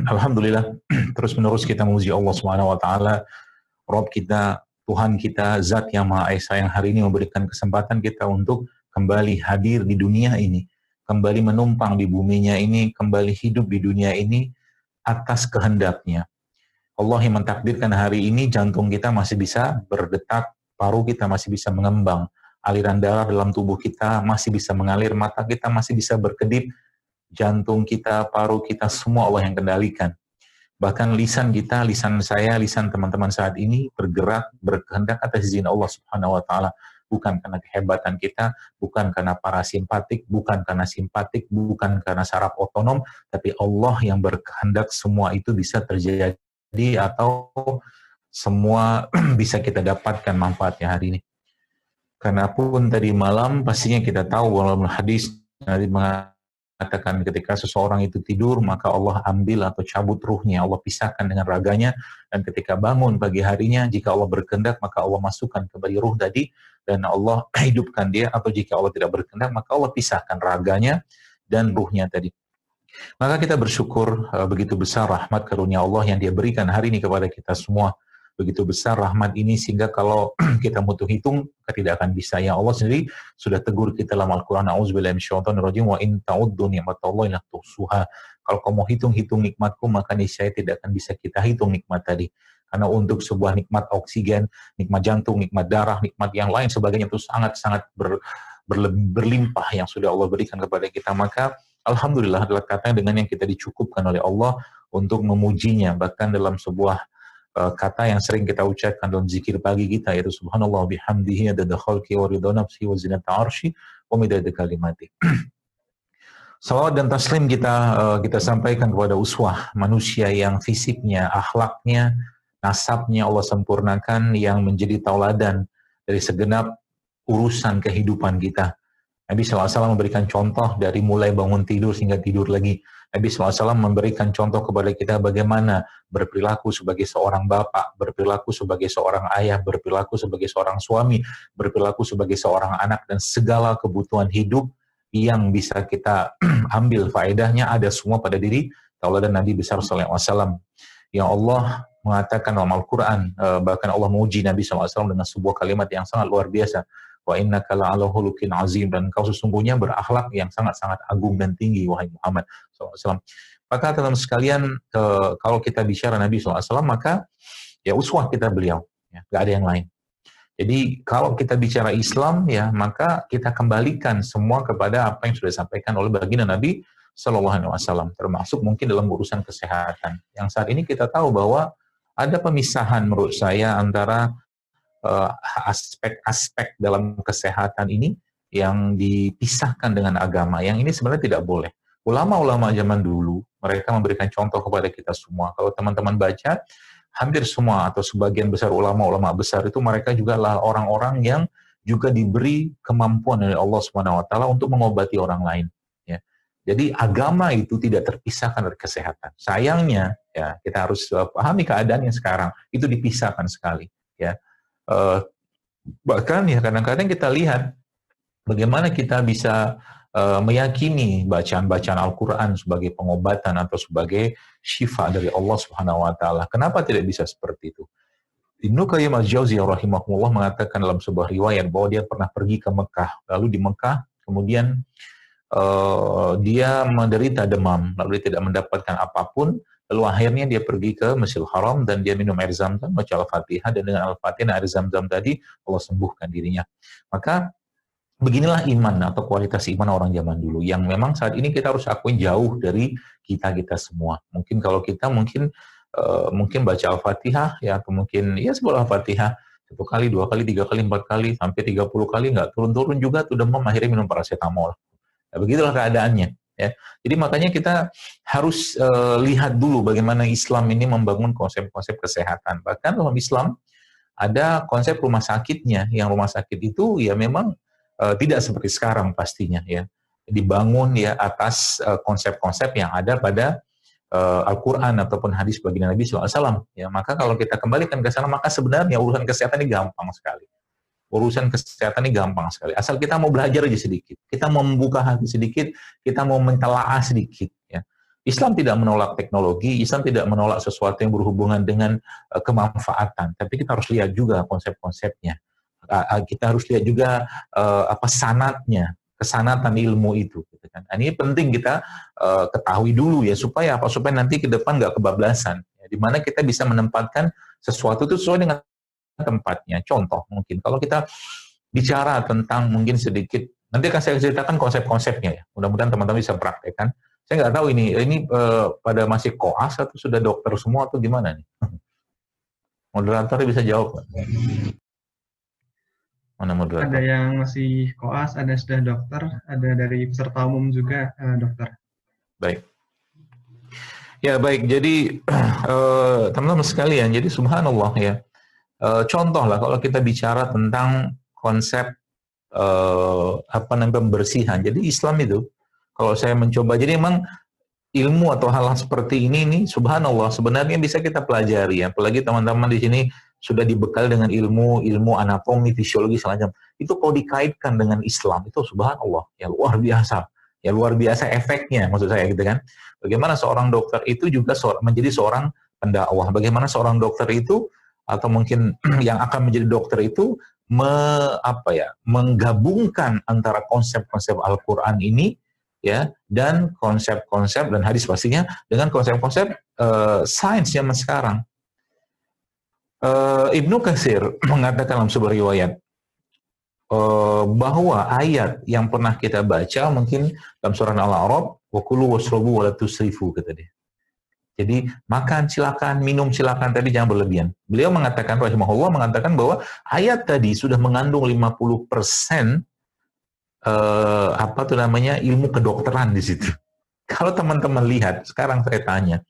Alhamdulillah, terus-menerus kita memuji Allah Subhanahu wa taala, Rabb kita, Tuhan kita, Zat yang Maha Esa yang hari ini memberikan kesempatan kita untuk kembali hadir di dunia ini, kembali menumpang di buminya ini, kembali hidup di dunia ini atas kehendaknya. Allah yang mentakdirkan hari ini jantung kita masih bisa berdetak, paru kita masih bisa mengembang, aliran darah dalam tubuh kita masih bisa mengalir, mata kita masih bisa berkedip, jantung kita, paru kita, semua Allah yang kendalikan. Bahkan lisan kita, lisan saya, lisan teman-teman saat ini bergerak, berkehendak atas izin Allah Subhanahu wa taala. Bukan karena kehebatan kita, bukan karena parasimpatik, bukan karena simpatik, bukan karena saraf otonom, tapi Allah yang berkehendak semua itu bisa terjadi atau semua bisa kita dapatkan manfaatnya hari ini. Karena pun tadi malam pastinya kita tahu dalam hadis Nabi mengatakan ketika seseorang itu tidur maka Allah ambil atau cabut ruhnya, Allah pisahkan dengan raganya, dan ketika bangun pagi harinya jika Allah berkehendak maka Allah masukkan kembali ruh tadi dan Allah hidupkan dia, atau jika Allah tidak berkehendak maka Allah pisahkan raganya dan ruhnya tadi. Maka kita bersyukur begitu besar rahmat karunia Allah yang dia berikan hari ini kepada kita semua. Begitu besar rahmat ini sehingga kalau kita butuh hitung, kita tidak akan bisa. Ya Allah sendiri sudah tegur kita dalam Al-Quran, A'udzubillahi minasyaitonirrajim, wa in ta'uddu ni'matallahi la tuhsuha. Kalau kamu hitung-hitung nikmatku, maka niscaya tidak akan bisa kita hitung nikmat tadi. Karena untuk sebuah nikmat oksigen, nikmat jantung, nikmat darah, nikmat yang lain sebagainya itu sangat-sangat berlimpah yang sudah Allah berikan kepada kita. Maka Alhamdulillah adalah kata dengan yang kita dicukupkan oleh Allah untuk memujinya. Bahkan dalam sebuah kata yang sering kita ucapkan dalam zikir pagi kita, yaitu subhanallah bihamdihi adada khalqi wa ridha nafsi wa zinata arsy wa midada kalimati. Salawat dan taslim kita sampaikan kepada uswah, manusia yang fisiknya, akhlaknya, nasabnya Allah sempurnakan, yang menjadi tauladan dari segenap urusan kehidupan kita. Nabi SAW memberikan contoh dari mulai bangun tidur hingga tidur lagi. Nabi SAW memberikan contoh kepada kita bagaimana berperilaku sebagai seorang bapak, berperilaku sebagai seorang ayah, berperilaku sebagai seorang suami, berperilaku sebagai seorang anak, dan segala kebutuhan hidup yang bisa kita ambil faedahnya ada semua pada diri tauladan Nabi besar SAW. Yang Allah mengatakan dalam Al-Quran, bahkan Allah menguji Nabi SAW dengan sebuah kalimat yang sangat luar biasa. Wa innaka la'ala khuluqin azim, dan engkau sesungguhnya berakhlak yang sangat-sangat agung dan tinggi, wahai Muhammad SAW. Maka teman-teman sekalian, kalau kita bicara Nabi SAW, maka ya uswah kita beliau, ya, gak ada yang lain. Jadi kalau kita bicara Islam, ya maka kita kembalikan semua kepada apa yang sudah disampaikan oleh baginda Nabi SAW, termasuk mungkin dalam urusan kesehatan. Yang saat ini kita tahu bahwa ada pemisahan menurut saya antara aspek-aspek dalam kesehatan ini yang dipisahkan dengan agama, yang ini sebenarnya tidak boleh. Ulama-ulama zaman dulu, mereka memberikan contoh kepada kita semua. Kalau teman-teman baca, hampir semua atau sebagian besar ulama-ulama besar itu mereka juga lah orang-orang yang juga diberi kemampuan oleh Allah SWT untuk mengobati orang lain. Ya. Jadi agama itu tidak terpisahkan dari kesehatan. Sayangnya, ya kita harus pahami keadaannya sekarang, itu dipisahkan sekali. Ya. Bahkan ya kadang-kadang kita lihat bagaimana kita bisa meyakini bacaan-bacaan Al-Quran sebagai pengobatan atau sebagai syifa dari Allah Subhanahu wa taala. Kenapa tidak bisa seperti itu? Ibnu Qayyim al-Jauziyah rahimahullah mengatakan dalam sebuah riwayat bahwa dia pernah pergi ke Mekah. Lalu di Mekah kemudian dia menderita demam, lalu dia tidak mendapatkan apapun. Lalu akhirnya dia pergi ke Masjidil Haram dan dia minum air Zam-Zam, baca Al-Fatihah, dan dengan Al-Fatihah air Zam-Zam tadi Allah sembuhkan dirinya. Maka beginilah iman atau kualitas iman orang zaman dulu yang memang saat ini kita harus akui jauh dari kita semua. Mungkin kalau kita mungkin baca Al-Fatihah ya, atau mungkin ya sebuah Al-Fatihah 1 kali, 2 kali, 3 kali, 4 kali sampai 30 kali nggak turun-turun juga tuh demam, akhirnya minum paracetamol. Nah, begitulah keadaannya. Ya. Jadi makanya kita harus lihat dulu bagaimana Islam ini membangun konsep-konsep kesehatan. Bahkan dalam Islam ada konsep rumah sakitnya, yang rumah sakit itu ya memang tidak seperti sekarang pastinya, ya dibangun ya atas konsep-konsep yang ada pada Al-Quran ataupun hadis baginda Nabi SAW. Ya, maka kalau kita kembalikan ke sana, maka sebenarnya urusan kesehatan ini gampang sekali. Urusan kesehatan ini gampang sekali. Asal kita mau belajar aja sedikit, kita mau membuka hati sedikit, kita mau mentelaah sedikit. Ya. Islam tidak menolak teknologi, Islam tidak menolak sesuatu yang berhubungan dengan kemanfaatan, tapi kita harus lihat juga konsep-konsepnya. Kita harus lihat juga apa sanatnya, kesanatan ilmu itu. Gitu kan. Ini penting kita ketahui dulu ya, supaya apa? Supaya nanti ke depan nggak kebablasan. Ya, di mana kita bisa menempatkan sesuatu itu sesuai dengan tempatnya. Contoh mungkin, kalau kita bicara tentang mungkin sedikit, nanti akan saya ceritakan konsep-konsepnya ya. Mudah-mudahan teman-teman bisa praktekkan. Saya nggak tahu ini pada masih koas atau sudah dokter semua atau gimana nih? Moderatornya bisa jawab. Mana moderator? Ada yang masih koas, ada sudah dokter, ada dari peserta umum juga dokter. Baik. Ya baik, jadi teman-teman sekalian, jadi subhanallah ya. Contoh lah kalau kita bicara tentang konsep apa namanya pembersihan. Jadi Islam itu kalau saya mencoba, jadi memang ilmu atau hal-hal seperti ini subhanallah sebenarnya bisa kita pelajari ya. Apalagi teman-teman di sini sudah dibekal dengan ilmu anatomi, fisiologi semacam. Itu kalau dikaitkan dengan Islam itu subhanallah ya luar biasa. Ya luar biasa efeknya maksud saya gitu kan. Bagaimana seorang dokter itu juga menjadi seorang pendakwah. Bagaimana seorang dokter itu atau mungkin yang akan menjadi dokter itu menggabungkan antara konsep-konsep Al-Qur'an ini ya dan konsep-konsep dan hadis pastinya dengan konsep-konsep sains zaman sekarang. Ibnu Katsir mengatakan dalam sebuah riwayat bahwa ayat yang pernah kita baca mungkin dalam surah Al-A'raf, wa kulu washrabu wa la tusrifu, kata dia. Jadi makan silakan, minum silakan, tapi jangan berlebihan. Beliau mengatakan, rahimahullah mengatakan bahwa ayat tadi sudah mengandung 50% ilmu kedokteran di situ. Kalau teman-teman lihat, sekarang saya tanya,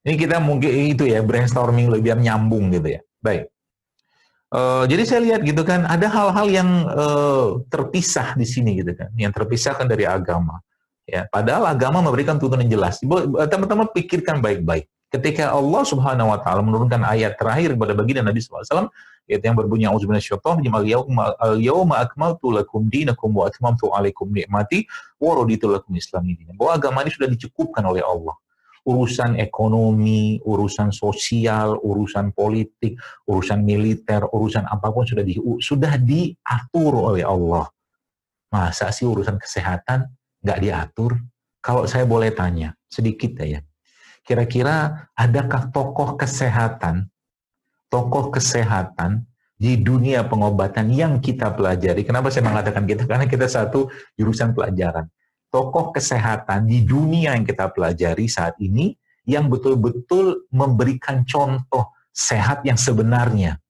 ini kita mungkin itu ya brainstorming lebih biar nyambung gitu ya. Baik. Jadi saya lihat gitu kan, ada hal-hal yang terpisah di sini gitu kan, yang terpisahkan dari agama. Ya, padahal agama memberikan tuntunan jelas. Teman-teman pikirkan baik-baik. Ketika Allah Subhanahu wa taala menurunkan ayat terakhir kepada baginda Nabi SAW, ayat yang berbunyi auzubillahi minasyaitonir rajim, al-yauma akmaltu lakum dinakum wa atmamtu 'alaikum ni'mati wa raditu lakum Islam dinan. Bahwa agama ini sudah dicukupkan oleh Allah. Urusan ekonomi, urusan sosial, urusan politik, urusan militer, urusan apapun sudah diatur oleh Allah. Masa sih urusan kesehatan nggak diatur? Kalau saya boleh tanya sedikit ya, kira-kira adakah tokoh kesehatan di dunia pengobatan yang kita pelajari? Kenapa saya mengatakan kita? Karena kita satu jurusan pelajaran. Tokoh kesehatan di dunia yang kita pelajari saat ini yang betul-betul memberikan contoh sehat yang sebenarnya.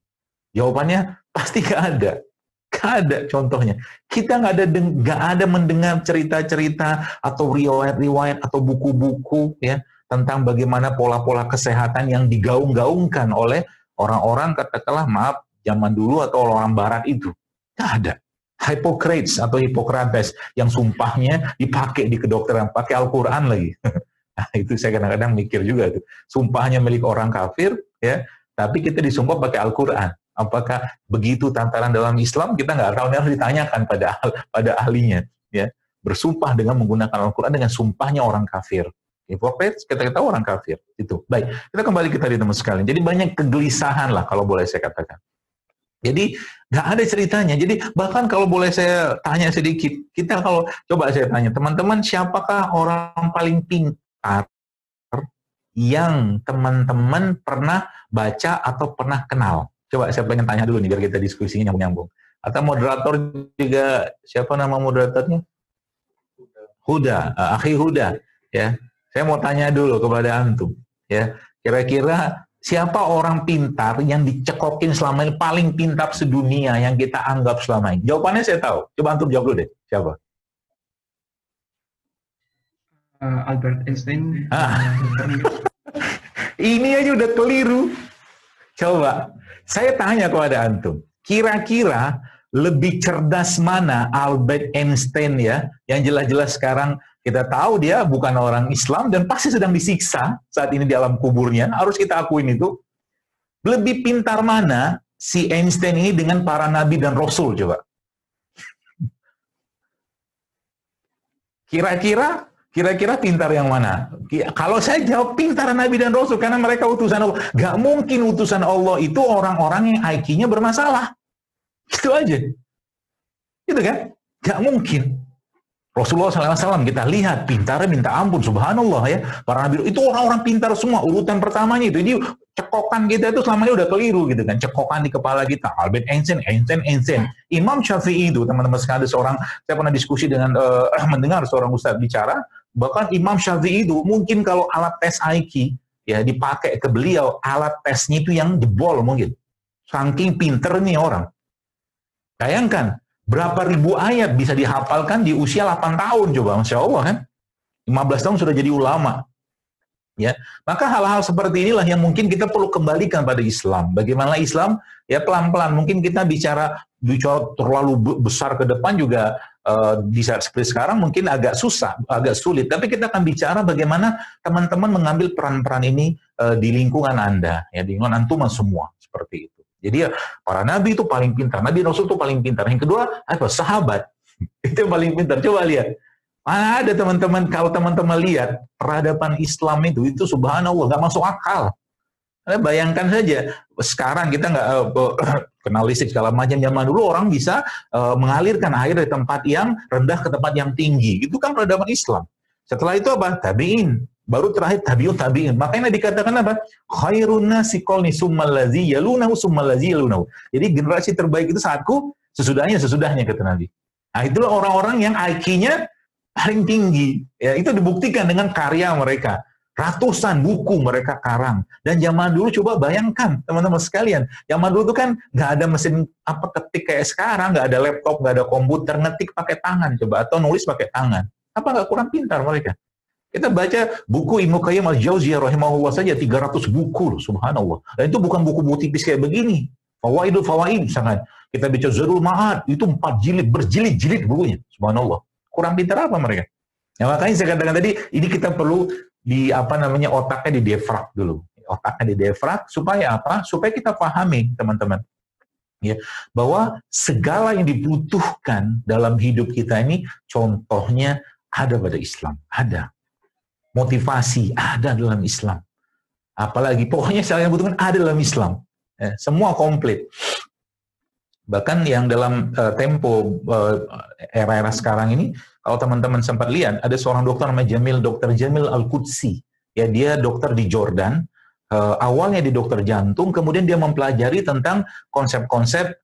Jawabannya pasti nggak ada. Nggak ada contohnya. Kita nggak ada mendengar cerita-cerita atau riwayat-riwayat atau buku-buku ya tentang bagaimana pola-pola kesehatan yang digaung-gaungkan oleh orang-orang katakanlah maaf zaman dulu atau orang barat itu. Nggak ada. Hippocrates atau Hippocrates yang sumpahnya dipakai di kedokteran, pakai Al-Quran lagi. Nah, itu saya kadang-kadang mikir juga tuh. Sumpahnya milik orang kafir ya, tapi kita disumpah pakai Al-Quran. Apakah begitu tantaran dalam Islam? Kita nggak tahu, harus ditanyakan pada ahlinya ya. Bersumpah dengan menggunakan Al-Quran dengan sumpahnya orang kafir. Hippocrates kita tahu orang kafir itu. Baik, kita kembali ke tadi teman sekalian. Jadi banyak kegelisahan lah kalau boleh saya katakan. Jadi nggak ada ceritanya. Jadi bahkan kalau boleh saya tanya sedikit, kita kalau coba saya tanya teman-teman, siapakah orang paling pintar yang teman-teman pernah baca atau pernah kenal? Coba saya pengen tanya dulu nih biar kita diskusinya nyambung-nyambung. Atau moderator juga, siapa nama moderatornya? Huda, Akhi Huda. Ya, saya mau tanya dulu kepada antum. Ya, kira-kira siapa orang pintar yang dicekokin selama ini, paling pintar sedunia yang kita anggap selama ini? Jawabannya saya tahu. Coba antum jawab dulu deh. Siapa? Albert Einstein. Ini aja udah keliru. Coba, saya tanya kepada antum. Kira-kira lebih cerdas mana Albert Einstein ya, yang jelas-jelas sekarang kita tahu dia bukan orang Islam dan pasti sedang disiksa saat ini di alam kuburnya. Harus kita akuin itu. Lebih pintar mana si Einstein ini dengan para nabi dan rasul coba? Kira-kira Kira-kira pintar yang mana? Kalau saya jawab pintar Nabi dan Rasul, karena mereka utusan Allah. Gak mungkin utusan Allah itu orang-orang yang IQ-nya bermasalah. Itu aja. Gitu kan? Gak mungkin. Rasulullah SAW kita lihat pintarnya minta ampun, subhanallah ya. Para nabi itu orang-orang pintar semua. Urutan pertamanya itu. Jadi cekokan kita itu selama ini udah keliru gitu kan. Cekokan di kepala kita. Albert Einstein. Imam Syafi'i itu, teman-teman sekalian, saya pernah diskusi dengan mendengar seorang ustadz bicara, bahkan Imam Syafi'i itu mungkin kalau alat tes IQ ya dipakai ke beliau, alat tesnya itu yang jebol mungkin. Saking pinternya orang. Bayangkan, berapa ribu ayat bisa dihafalkan di usia 8 tahun coba, Masya Allah kan. 15 tahun sudah jadi ulama. Ya, maka hal-hal seperti inilah yang mungkin kita perlu kembalikan pada Islam. Bagaimana Islam? Ya pelan-pelan. Mungkin kita bicara terlalu besar ke depan juga di saat seperti sekarang mungkin agak susah, agak sulit. Tapi kita akan bicara bagaimana teman-teman mengambil peran-peran ini di lingkungan Anda, ya di lingkungan antum semua seperti itu. Jadi ya, para nabi itu paling pintar, Nabi Rasul itu paling pintar. Yang kedua, apa? Sahabat. Itu yang paling pintar. Coba lihat. Mana ada teman-teman, kalau teman-teman lihat, peradaban Islam itu subhanallah, nggak masuk akal. Bayangkan saja, sekarang kita nggak kenal listrik segala macam, zaman dulu orang bisa mengalirkan air dari tempat yang rendah ke tempat yang tinggi. Itu kan peradaban Islam. Setelah itu apa? Tabi'in. Baru terakhir tabi'in. Makanya dikatakan apa? Khairun nasi qalni summal ladzi yalunahu summal ladzi yalunahu. Jadi generasi terbaik itu saatku, sesudahnya kata Nabi. Nah, itulah orang-orang yang IQ-nya paling tinggi. Ya, itu dibuktikan dengan karya mereka. Ratusan buku mereka karang. Dan zaman dulu coba bayangkan teman-teman sekalian. Zaman dulu itu kan nggak ada mesin ketik kayak sekarang, nggak ada laptop, nggak ada komputer, ngetik pakai tangan coba atau nulis pakai tangan. Apa nggak kurang pintar mereka? Kita baca buku Ibnu Qayyim al-Jauziyah rahimahullah saja 300 buku, subhanallah. Dan itu bukan buku-buku tipis kayak begini. Fawaidul Fawaid sangat. Kita baca Zadul Ma'ad, itu 4 jilid, berjilid-jilid bukunya, subhanallah. Kurang pintar apa mereka? Ya, makanya saya katakan tadi, ini kita perlu otaknya didefrag dulu. Otaknya didefrag supaya apa? Supaya kita pahami, teman-teman. Ya, bahwa segala yang dibutuhkan dalam hidup kita ini contohnya ada pada Islam, ada. Motivasi ada dalam Islam. Apalagi pokoknya segala yang dibutuhkan ada dalam Islam. Ya, semua komplit. Bahkan yang dalam tempo era-era sekarang ini, kalau teman-teman sempat lihat, ada seorang dokter namanya Dr. Jamil Al-Qudsi. Ya, dia dokter di Jordan. Awalnya di dokter jantung, kemudian dia mempelajari tentang konsep-konsep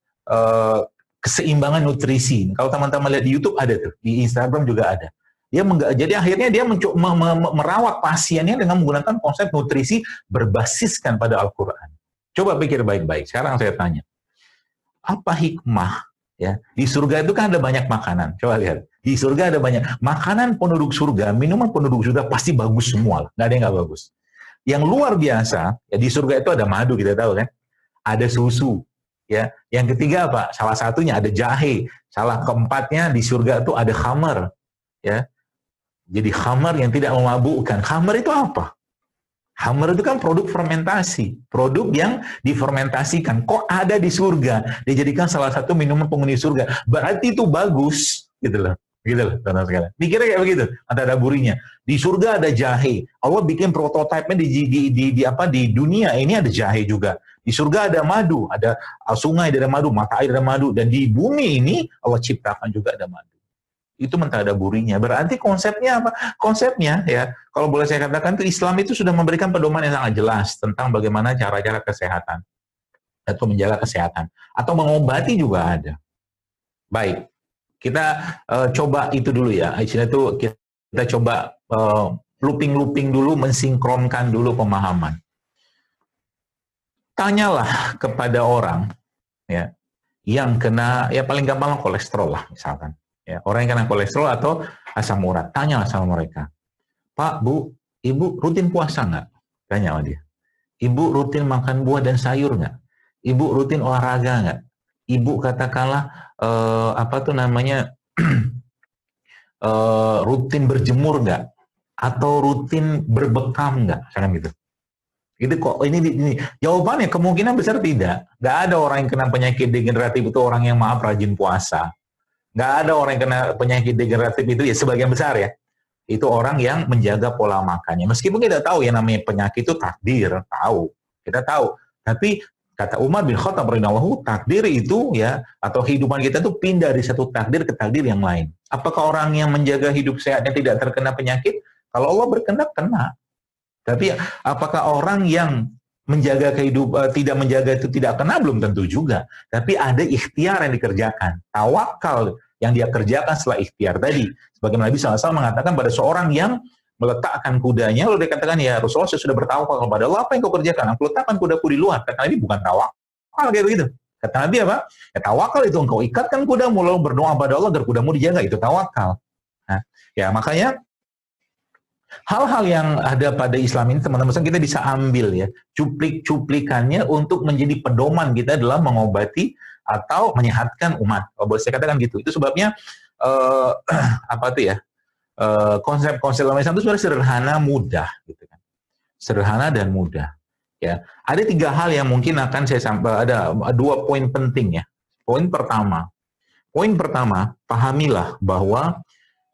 keseimbangan nutrisi. Kalau teman-teman lihat di YouTube ada tuh, di Instagram juga ada. Jadi akhirnya dia merawat pasiennya dengan menggunakan konsep nutrisi berbasiskan pada Al-Quran. Coba pikir baik-baik. Sekarang saya tanya, apa hikmah? Ya, di surga itu kan ada banyak makanan. Coba lihat, di surga ada banyak makanan penduduk surga, minuman penduduk surga pasti bagus semua, nggak ada yang nggak bagus. Yang luar biasa, ya di surga itu ada madu, kita tahu kan, ada susu. Ya, yang ketiga apa? Salah satunya ada jahe. Salah keempatnya di surga itu ada khamar. Ya, jadi khamar yang tidak memabukkan. Khamar itu apa? Khamar itu kan produk fermentasi, produk yang difermentasikan. Kok ada di surga? Dijadikan salah satu minuman penghuni surga. Berarti itu bagus, gitu loh. Gitu loh, teman-teman sekalian. Dikira kayak begitu, ada burinya. Di surga ada jahe. Allah bikin prototipenya di dunia ini ada jahe juga. Di surga ada madu, ada sungai ada madu, mata air ada madu, dan di bumi ini Allah ciptakan juga ada madu. Itu mentadaburinya. Berarti konsepnya apa? Konsepnya ya, kalau boleh saya katakan, itu Islam itu sudah memberikan pedoman yang sangat jelas tentang bagaimana cara-cara kesehatan atau menjaga kesehatan atau mengobati juga ada. Baik, kita coba itu dulu ya. Istilah itu kita coba looping dulu, mensinkronkan dulu pemahaman. Tanyalah kepada orang ya yang kena, ya paling gampang kolesterol lah misalkan. Ya, orang yang kena kolesterol atau asam urat, tanyalah sama mereka. Pak, Bu, Ibu rutin puasa nggak? Tanya sama dia. Ibu rutin makan buah dan sayur nggak? Ibu rutin olahraga nggak? Ibu katakanlah rutin berjemur nggak? Atau rutin berbekam nggak? Misalkan gitu. Itu kok ini jawabannya kemungkinan besar tidak. Nggak ada orang yang kena penyakit degeneratif itu orang yang rajin puasa. Nggak ada orang yang kena penyakit degeneratif itu ya sebagian besar ya. Itu orang yang menjaga pola makannya. Meskipun kita tahu yang namanya penyakit itu takdir, tahu. Kita tahu. Tapi kata Umar bin Khattab radhiyallahu, takdir itu ya, atau kehidupan kita itu pindah dari satu takdir ke takdir yang lain. Apakah orang yang menjaga hidup sehatnya tidak terkena penyakit? Kalau Allah berkehendak, kena. Tapi apakah orang yang menjaga kehidupan, tidak menjaga itu tidak kena? Belum tentu juga. Tapi ada ikhtiar yang dikerjakan. Tawakal yang dia kerjakan setelah ikhtiar tadi. Sebagaimana Nabi SAW mengatakan pada seorang yang meletakkan kudanya, lalu dia katakan, ya Rasulullah, saya sudah bertawakal kepada Allah, apa yang kau kerjakan? Aku letakkan kudaku di luar. Kata Nabi, bukan tawakal kayak begitu. Kata Nabi apa? Ya tawakal itu engkau ikatkan kudamu, lalu berdoa pada Allah agar kudamu dijaga, itu tawakal. Nah, ya makanya hal-hal yang ada pada Islam ini, teman-teman, kita bisa ambil ya, cuplik-cuplikannya untuk menjadi pedoman kita dalam mengobati atau menyehatkan umat. Oh, boleh saya katakan gitu. Itu sebabnya apa tuh ya? Konsep-konsep dalam Islam itu sebenarnya sederhana, mudah, gitu kan. Sederhana dan mudah. Ya, ada 3 hal yang mungkin akan saya sampaikan. Ada 2 poin penting ya. Poin pertama, pahamilah bahwa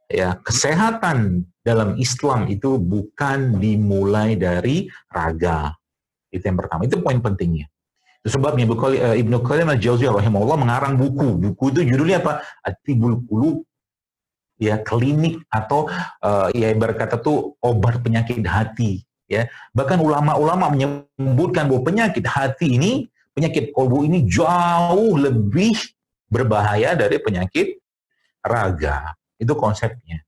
ya kesehatan dalam Islam itu bukan dimulai dari raga. Itu yang pertama. Itu poin pentingnya. Itu sebabnya Ibnu Qayyim al-Jauziyah rahimahullah mengarang buku. Buku itu judulnya apa? At-Tibbul Qulub, ya, klinik atau ya berkata tuh obat penyakit hati, ya. Bahkan ulama-ulama menyebutkan bahwa penyakit hati ini, penyakit kolbu ini jauh lebih berbahaya dari penyakit raga. Itu konsepnya.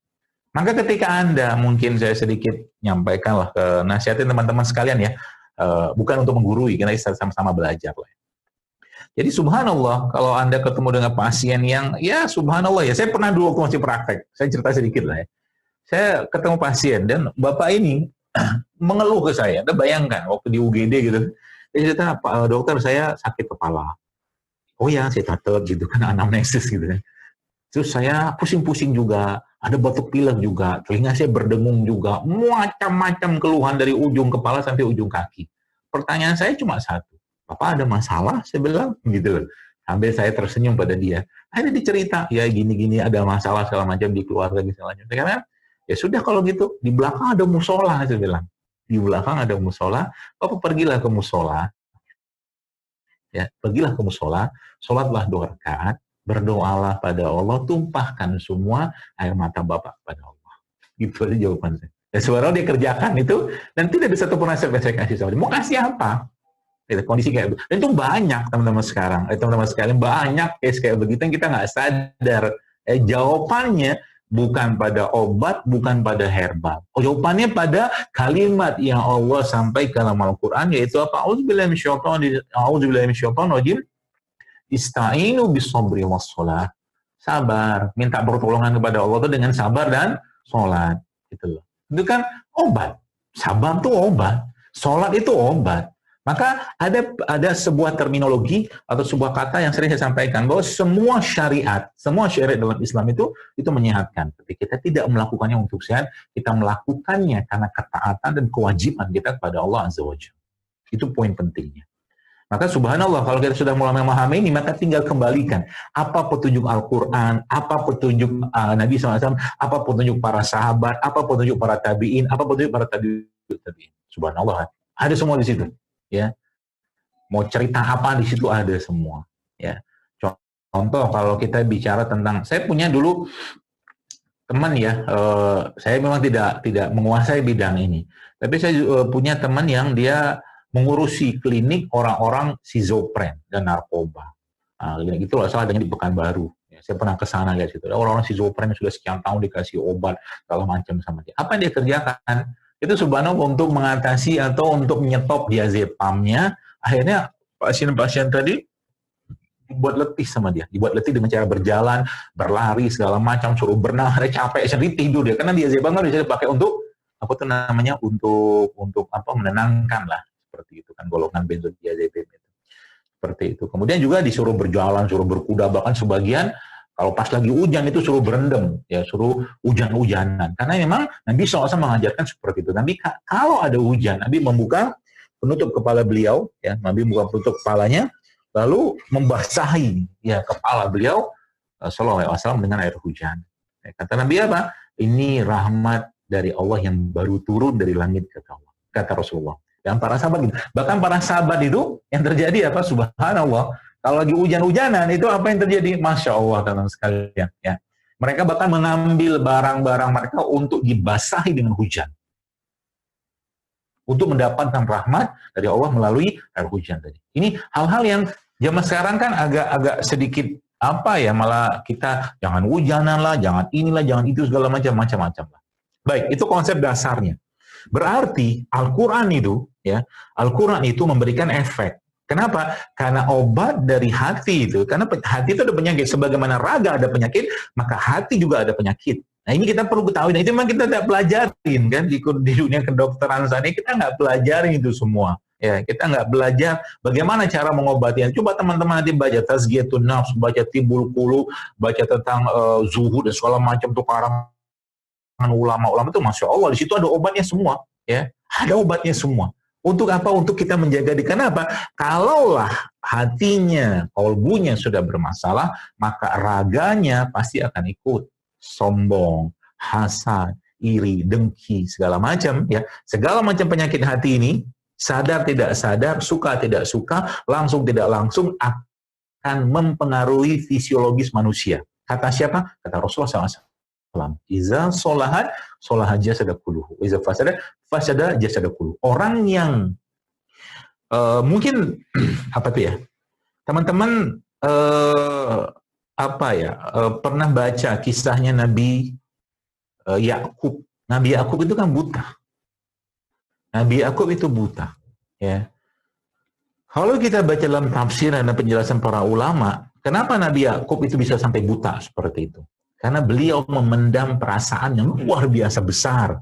Maka ketika Anda, mungkin saya sedikit nyampaikanlah ke nasihatin teman-teman sekalian ya, bukan untuk menggurui, karena kita sama-sama belajar lah. Jadi subhanallah, kalau Anda ketemu dengan pasien yang, ya subhanallah ya, saya pernah dulu waktu masih praktek, saya cerita sedikit lah ya. Saya ketemu pasien, dan bapak ini mengeluh ke saya. Anda bayangkan, waktu di UGD gitu, dia cerita, Pak dokter, saya sakit kepala. Oh ya, saya catat gitu kan, anamnesis gitu kan. Terus saya pusing-pusing juga, ada batuk pilek juga, telinga saya berdengung juga, macam-macam keluhan dari ujung kepala sampai ujung kaki. Pertanyaan saya cuma satu, Bapak ada masalah? Saya bilang gitu loh. Sambil saya tersenyum pada dia. Akhirnya dicerita, ya gini-gini ada masalah segala macam di keluarga segala macam. Karena ya sudah kalau gitu, di belakang ada musola, saya bilang. Di belakang ada musola, Bapak pergilah ke musola. Ya, pergilah ke musola, sholatlah 2 rakaat, berdoalah pada Allah, tumpahkan semua air mata Bapak pada Allah. Gitu aja jawaban saya. Ya sebenarnya dia kerjakan itu, dan tidak ada satu pun nasihat saya kasih sama dia. Mau kasih apa? Kondisi kayak begitu. Dan itu banyak teman-teman sekarang. Teman-teman sekalian, banyak case kayak begitu yang kita nggak sadar. Jawabannya bukan pada obat, bukan pada herbal. Jawabannya pada kalimat yang Allah sampaikan dalam Al-Quran, yaitu apa? A'udzubillahi minasyaitonir rajim. Ista'inu bis-sabri was-shalah. Sabar, minta pertolongan kepada Allah itu dengan sabar dan sholat. Gitu loh. Itu kan obat. Sabar itu obat. Sholat itu obat. Maka ada sebuah terminologi atau sebuah kata yang sering saya sampaikan, bahwa semua syariat dalam Islam itu menyehatkan. Tapi kita tidak melakukannya untuk sehat, kita melakukannya karena ketaatan dan kewajiban kita kepada Allah Azza wa Jalla. Itu poin pentingnya. Maka subhanallah, kalau kita sudah mulai memahami ini, maka tinggal kembalikan apa petunjuk Al-Quran, apa petunjuk Nabi SAW, apa petunjuk para sahabat, apa petunjuk para tabi'in, apa petunjuk para tabi'in. Subhanallah, ada semua di situ. Ya, mau cerita apa di situ ada semua. Ya, contoh kalau kita bicara tentang, saya punya dulu teman ya, saya memang tidak menguasai bidang ini, tapi saya punya teman yang dia mengurusi klinik orang-orang schizopren dan narkoba. Nah, itu loh, salah dengan di Pekanbaru. Ya, saya pernah ke sana lihat situ. Orang-orang schizopren yang sudah sekian tahun dikasih obat segala macam sama dia. Apa yang dia kerjakan? Itu subhanallah untuk mengatasi atau untuk menyetop diazepamnya. Akhirnya pasien-pasien tadi dibuat letih sama dia, dibuat letih dengan cara berjalan, berlari segala macam, suruh berenang, capek, sendiri tidur dia. Karena diazepam kan bisa dipakai untuk apa tuh namanya, untuk apa, menenangkan lah, seperti itu kan, golongan benzodiazepam itu. Seperti itu. Kemudian juga disuruh berjalan, suruh berkuda, bahkan sebagian kalau pas lagi hujan itu suruh berendam, ya suruh hujan-hujanan. Karena memang Nabi SAW mengajarkan seperti itu. Nabi kalau ada hujan, Nabi membuka penutup kepala beliau, ya Nabi membuka penutup kepalanya, lalu membasahi ya kepala beliau sallallahu alaihi wasallam dengan air hujan. Ya, kata Nabi apa? Ini rahmat dari Allah yang baru turun dari langit, kata Rasulullah. Dan para sahabat gitu. Bahkan para sahabat itu yang terjadi apa? Subhanallah. Kalau lagi hujan-hujanan itu apa yang terjadi? Masya Allah, teman-teman sekalian. Ya. Mereka bahkan mengambil barang-barang mereka untuk dibasahi dengan hujan. Untuk mendapatkan rahmat dari Allah melalui air hujan tadi. Ini hal-hal yang zaman sekarang kan agak sedikit apa ya, malah kita jangan hujanan lah, jangan inilah, jangan itu, segala macam-macam lah. Baik, itu konsep dasarnya. Berarti Al-Quran itu, ya, Al-Quran itu memberikan efek. Kenapa? Karena obat dari hati itu, karena hati itu ada penyakit, sebagaimana raga ada penyakit, maka hati juga ada penyakit. Nah ini kita perlu ketahui, nah itu memang kita tidak pelajarin kan di dunia kedokteran sana, kita nggak pelajarin itu semua. Ya, kita nggak belajar bagaimana cara mengobatinya. Coba teman-teman nanti baca Tazkiyatun Nafs, baca Tibbul Qulub, baca tentang zuhud dan segala macam tuh karangan ulama-ulama itu, Masya Allah, di situ ada obatnya semua, ya, ada obatnya semua. Untuk apa? Untuk kita menjaga di kenapa? Kalaulah hatinya, kolbunya sudah bermasalah, maka raganya pasti akan ikut sombong, hasad, iri, dengki, segala macam, ya, segala macam penyakit hati ini, sadar tidak sadar, suka tidak suka, langsung tidak langsung akan mempengaruhi fisiologis manusia. Kata siapa? Kata Rasulullah SAW. Iza solahat, solahat jasada kulluhu. Iza fasada, fasada jasada kulluhu. Orang yang mungkin apa tuh ya, teman-teman pernah baca kisahnya Nabi Yakub. Nabi Yakub itu kan buta. Nabi Yakub itu buta. Ya. Kalau kita baca dalam tafsir dan penjelasan para ulama, kenapa Nabi Yakub itu bisa sampai buta seperti itu? Karena beliau memendam perasaan yang luar biasa besar.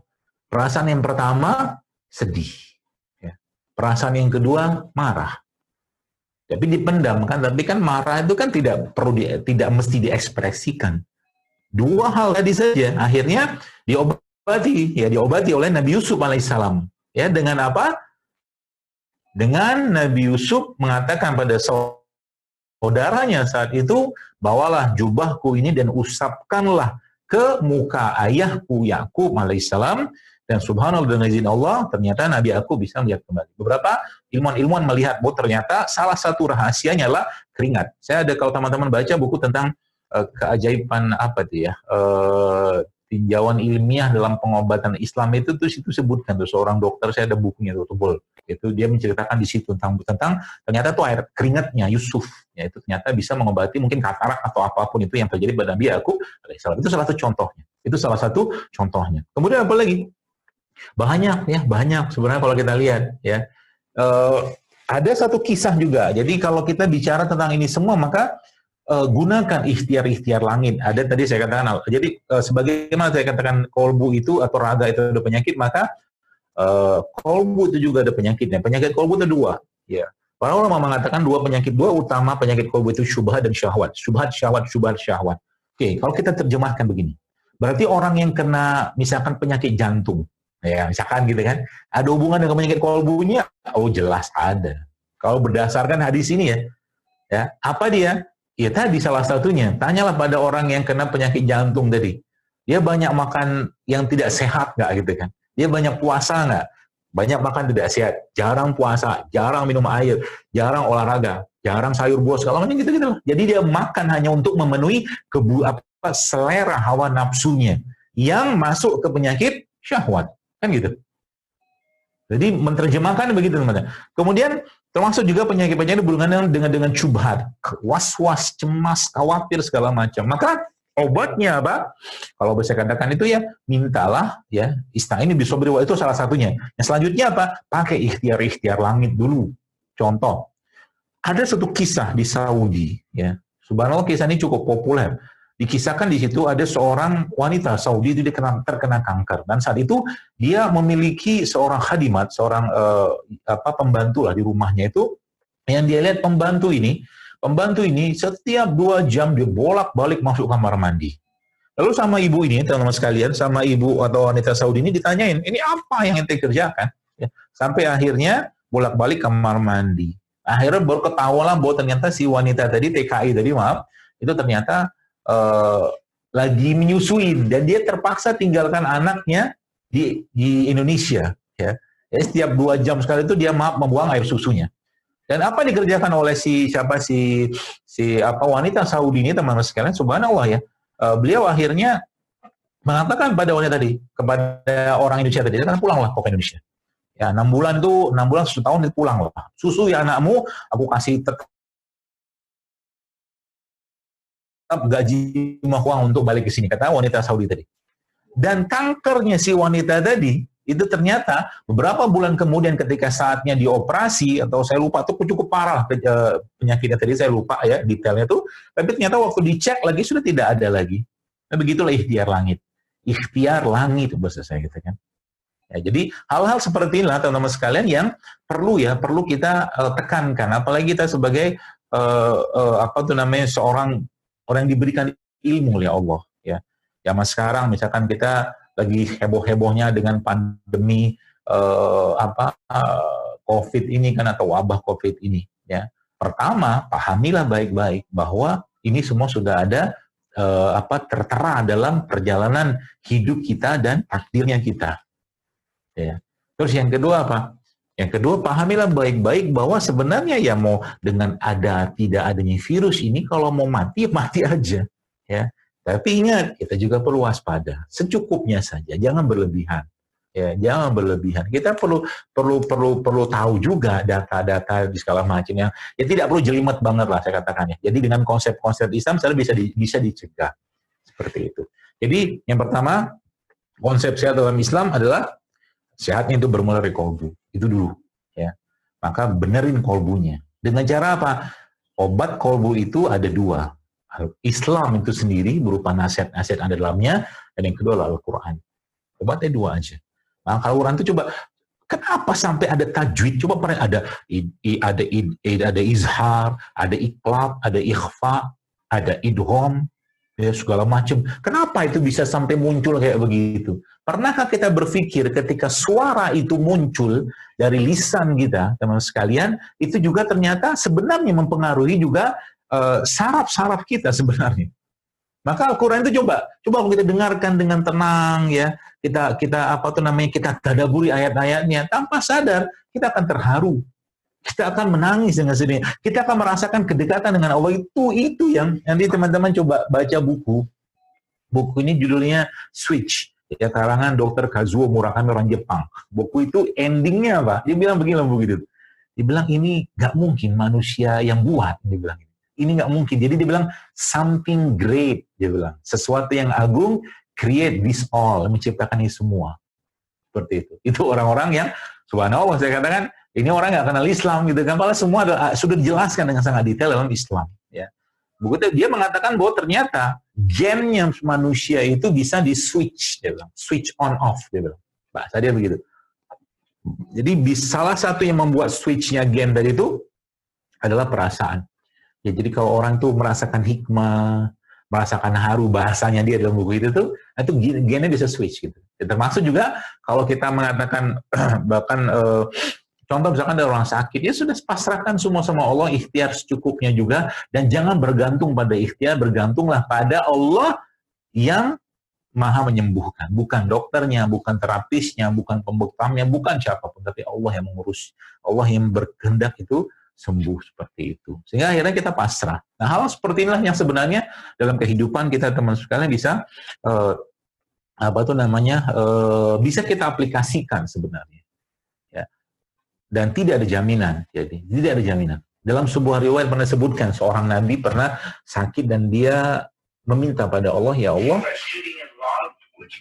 Perasaan yang pertama, sedih. Ya. Perasaan yang kedua, marah. Tapi dipendam kan, tapi kan marah itu kan tidak mesti diekspresikan. Dua hal tadi saja, akhirnya diobati oleh Nabi Yusuf alaihissalam. Ya, dengan apa? Dengan Nabi Yusuf mengatakan pada saudaranya saat itu, bawalah jubahku ini dan usapkanlah ke muka ayahku Yakub alaihissalam, dan subhanallah dengan izin Allah ternyata Nabi Yakub bisa melihat kembali. Beberapa ilmuwan melihat bahwa ternyata salah satu rahasianya adalah keringat. Saya ada, kalau teman-teman baca buku tentang keajaiban apa tuh ya, tinjauan ilmiah dalam pengobatan Islam itu tuh situ sebutkan tuh seorang dokter, saya ada bukunya tuh tebal. Itu dia menceritakan di situ tentang ternyata tuh air keringatnya Yusuf, ya, itu ternyata bisa mengobati mungkin katarak atau apapun itu yang terjadi pada Nabi Yakub alaihissalam. Itu salah satu contohnya. Itu salah satu contohnya. Kemudian apa lagi? Banyak ya, banyak sebenarnya kalau kita lihat ya. Ada satu kisah juga. Jadi kalau kita bicara tentang ini semua, maka gunakan ikhtiar-ikhtiar langit. Ada tadi saya katakan, jadi sebagaimana saya katakan kolbu itu atau raga itu ada penyakit, maka kolbu itu juga ada penyakitnya. Penyakit kolbu itu dua. Ya. Para ulama mengatakan dua utama penyakit kolbu itu syubhat dan syahwat. Syubhat, syahwat. Oke, kalau kita terjemahkan begini. Berarti orang yang kena misalkan penyakit jantung, ya misalkan gitu kan, ada hubungan dengan penyakit kolbunya? Oh jelas ada. Kalau berdasarkan hadis ini ya apa dia? Ya tadi salah satunya. Tanyalah pada orang yang kena penyakit jantung tadi. Dia banyak makan yang tidak sehat nggak gitu kan? Dia banyak puasa nggak? Banyak makan tidak sehat, jarang puasa, jarang minum air, jarang olahraga, jarang sayur buah, segala macam gitu-gitu. Jadi dia makan hanya untuk memenuhi selera hawa nafsunya yang masuk ke penyakit syahwat. Kan gitu. Jadi menerjemahkan begitu teman-teman. Kemudian termasuk juga penyakit-penyakit berhubungan dengan syubhat, was-was, cemas, khawatir segala macam. Maka obatnya apa? Kalau bisa katakan itu ya mintalah ya ista'ini bisobri, itu salah satunya. Yang selanjutnya apa? Pakai ikhtiar-ikhtiar langit dulu. Contoh, ada satu kisah di Saudi ya. Subhanallah, kisah ini cukup populer. Dikisahkan di situ ada seorang wanita Saudi itu terkena kanker, dan saat itu dia memiliki seorang khadimat, seorang pembantu lah di rumahnya itu, yang dia lihat pembantu ini setiap 2 jam dia bolak-balik masuk kamar mandi. Lalu sama ibu ini, teman-teman sekalian, sama ibu atau wanita Saudi ini ditanyain, ini apa yang ente kerjakan? Ya, sampai akhirnya bolak-balik kamar mandi. Akhirnya baru ketahuan bahwa ternyata si wanita tadi, TKI tadi, itu ternyata lagi menyusui, dan dia terpaksa tinggalkan anaknya di Indonesia, ya. Setiap 2 jam sekali itu dia membuang air susunya. Dan apa dikerjakan oleh si wanita Saudi ini, teman-teman sekalian, subhanallah ya. Beliau akhirnya mengatakan pada wanita tadi, kepada orang Indonesia tadi, kan pulanglah ke Indonesia. Ya, 6 bulan, 1 tahun itu pulanglah. Susu ya anakmu, aku kasih tetap gaji uang untuk balik ke sini, kata wanita Saudi tadi. Dan kankernya si wanita tadi, itu ternyata beberapa bulan kemudian ketika saatnya dioperasi, atau saya lupa tuh cukup parah penyakitnya tadi, saya lupa ya detailnya tuh, tapi ternyata waktu dicek lagi sudah tidak ada lagi. Nah, begitulah ikhtiar langit. Ikhtiar langit bahasa saya gitu kan. Ya, jadi hal-hal seperti inilah teman-teman sekalian yang perlu kita tekankan, apalagi kita sebagai seorang orang yang diberikan ilmu oleh Allah ya. Zaman sekarang misalkan kita lagi heboh-hebohnya dengan pandemi COVID ini kan, atau wabah COVID ini ya. Pertama, pahamilah baik-baik bahwa ini semua sudah ada tertera dalam perjalanan hidup kita dan takdirnya kita. Ya. Terus yang kedua apa? Yang kedua, pahamilah baik-baik bahwa sebenarnya ya mau dengan tidak adanya virus ini, kalau mau mati aja ya. Tapi ingat, kita juga perlu waspada, secukupnya saja, jangan berlebihan. Ya, jangan berlebihan. Kita perlu tahu juga data-data di segala macamnya. Ya tidak perlu jelimet banget lah saya katakan ya. Jadi dengan konsep-konsep Islam saya bisa dicegah seperti itu. Jadi yang pertama, konsep sehat dalam Islam adalah sehatnya itu bermula dari kolbu. Itu dulu ya. Maka benerin kolbunya. Dengan cara apa? Obat kolbu itu ada 2. Islam itu sendiri berupa nasihat-nasihat ada dalamnya, dan yang kedua adalah Al-Quran. Obatnya 2 aja. Nah, Al-Quran itu coba, kenapa sampai ada tajwid? Coba pernah ada izhar, ada iqlab, ada ikhfa, ada idgham, ya, segala macam. Kenapa itu bisa sampai muncul kayak begitu? Pernahkah kita berpikir ketika suara itu muncul dari lisan kita, teman sekalian, itu juga ternyata sebenarnya mempengaruhi juga saraf-saraf kita sebenarnya. Maka Al-Quran itu coba kita dengarkan dengan tenang ya. Kita tadaburi ayat-ayatnya, tanpa sadar kita akan terharu. Kita akan menangis dengan sedih. Kita akan merasakan kedekatan dengan Allah. Itu yang nanti teman-teman coba baca buku. Buku ini judulnya Switch. Ya, karangan Dr. Kazuo Murakami, orang Jepang. Buku itu endingnya apa? Dia bilang begini begitu. Dia bilang ini nggak mungkin manusia yang buat. Dia bilang ini nggak mungkin. Jadi dia bilang something great. Dia bilang sesuatu yang agung create this all, menciptakan ini semua. Seperti itu. Itu orang-orang yang subhanallah saya katakan ini orang nggak kenal Islam gitu kan. Padahal semua sudah dijelaskan dengan sangat detail dalam Islam. Ya. Begitu dia mengatakan bahwa ternyata gennya manusia itu bisa di switch, dia bilang switch on off, dia bilang. Bahasa dia begitu. Jadi salah satu yang membuat switchnya gen tadi itu adalah perasaan. Ya, jadi kalau orang tuh merasakan hikmah, merasakan haru, bahasanya dia dalam buku itu gennya bisa switch gitu. Ya, termasuk juga kalau kita mengatakan bahkan contoh misalkan ada orang sakit, ya sudah pasrahkan semua sama Allah, ikhtiar secukupnya juga, dan jangan bergantung pada ikhtiar, bergantunglah pada Allah yang maha menyembuhkan. Bukan dokternya, bukan terapisnya, bukan pembekamnya, bukan siapapun, tapi Allah yang mengurus, Allah yang berkehendak itu sembuh seperti itu. Sehingga akhirnya kita pasrah. Nah, hal seperti inilah yang sebenarnya dalam kehidupan kita teman sekalian bisa bisa kita aplikasikan sebenarnya. Ya. Dan tidak ada jaminan. Jadi tidak ada jaminan. Dalam sebuah riwayat pernah disebutkan seorang nabi pernah sakit dan dia meminta pada Allah, ya Allah,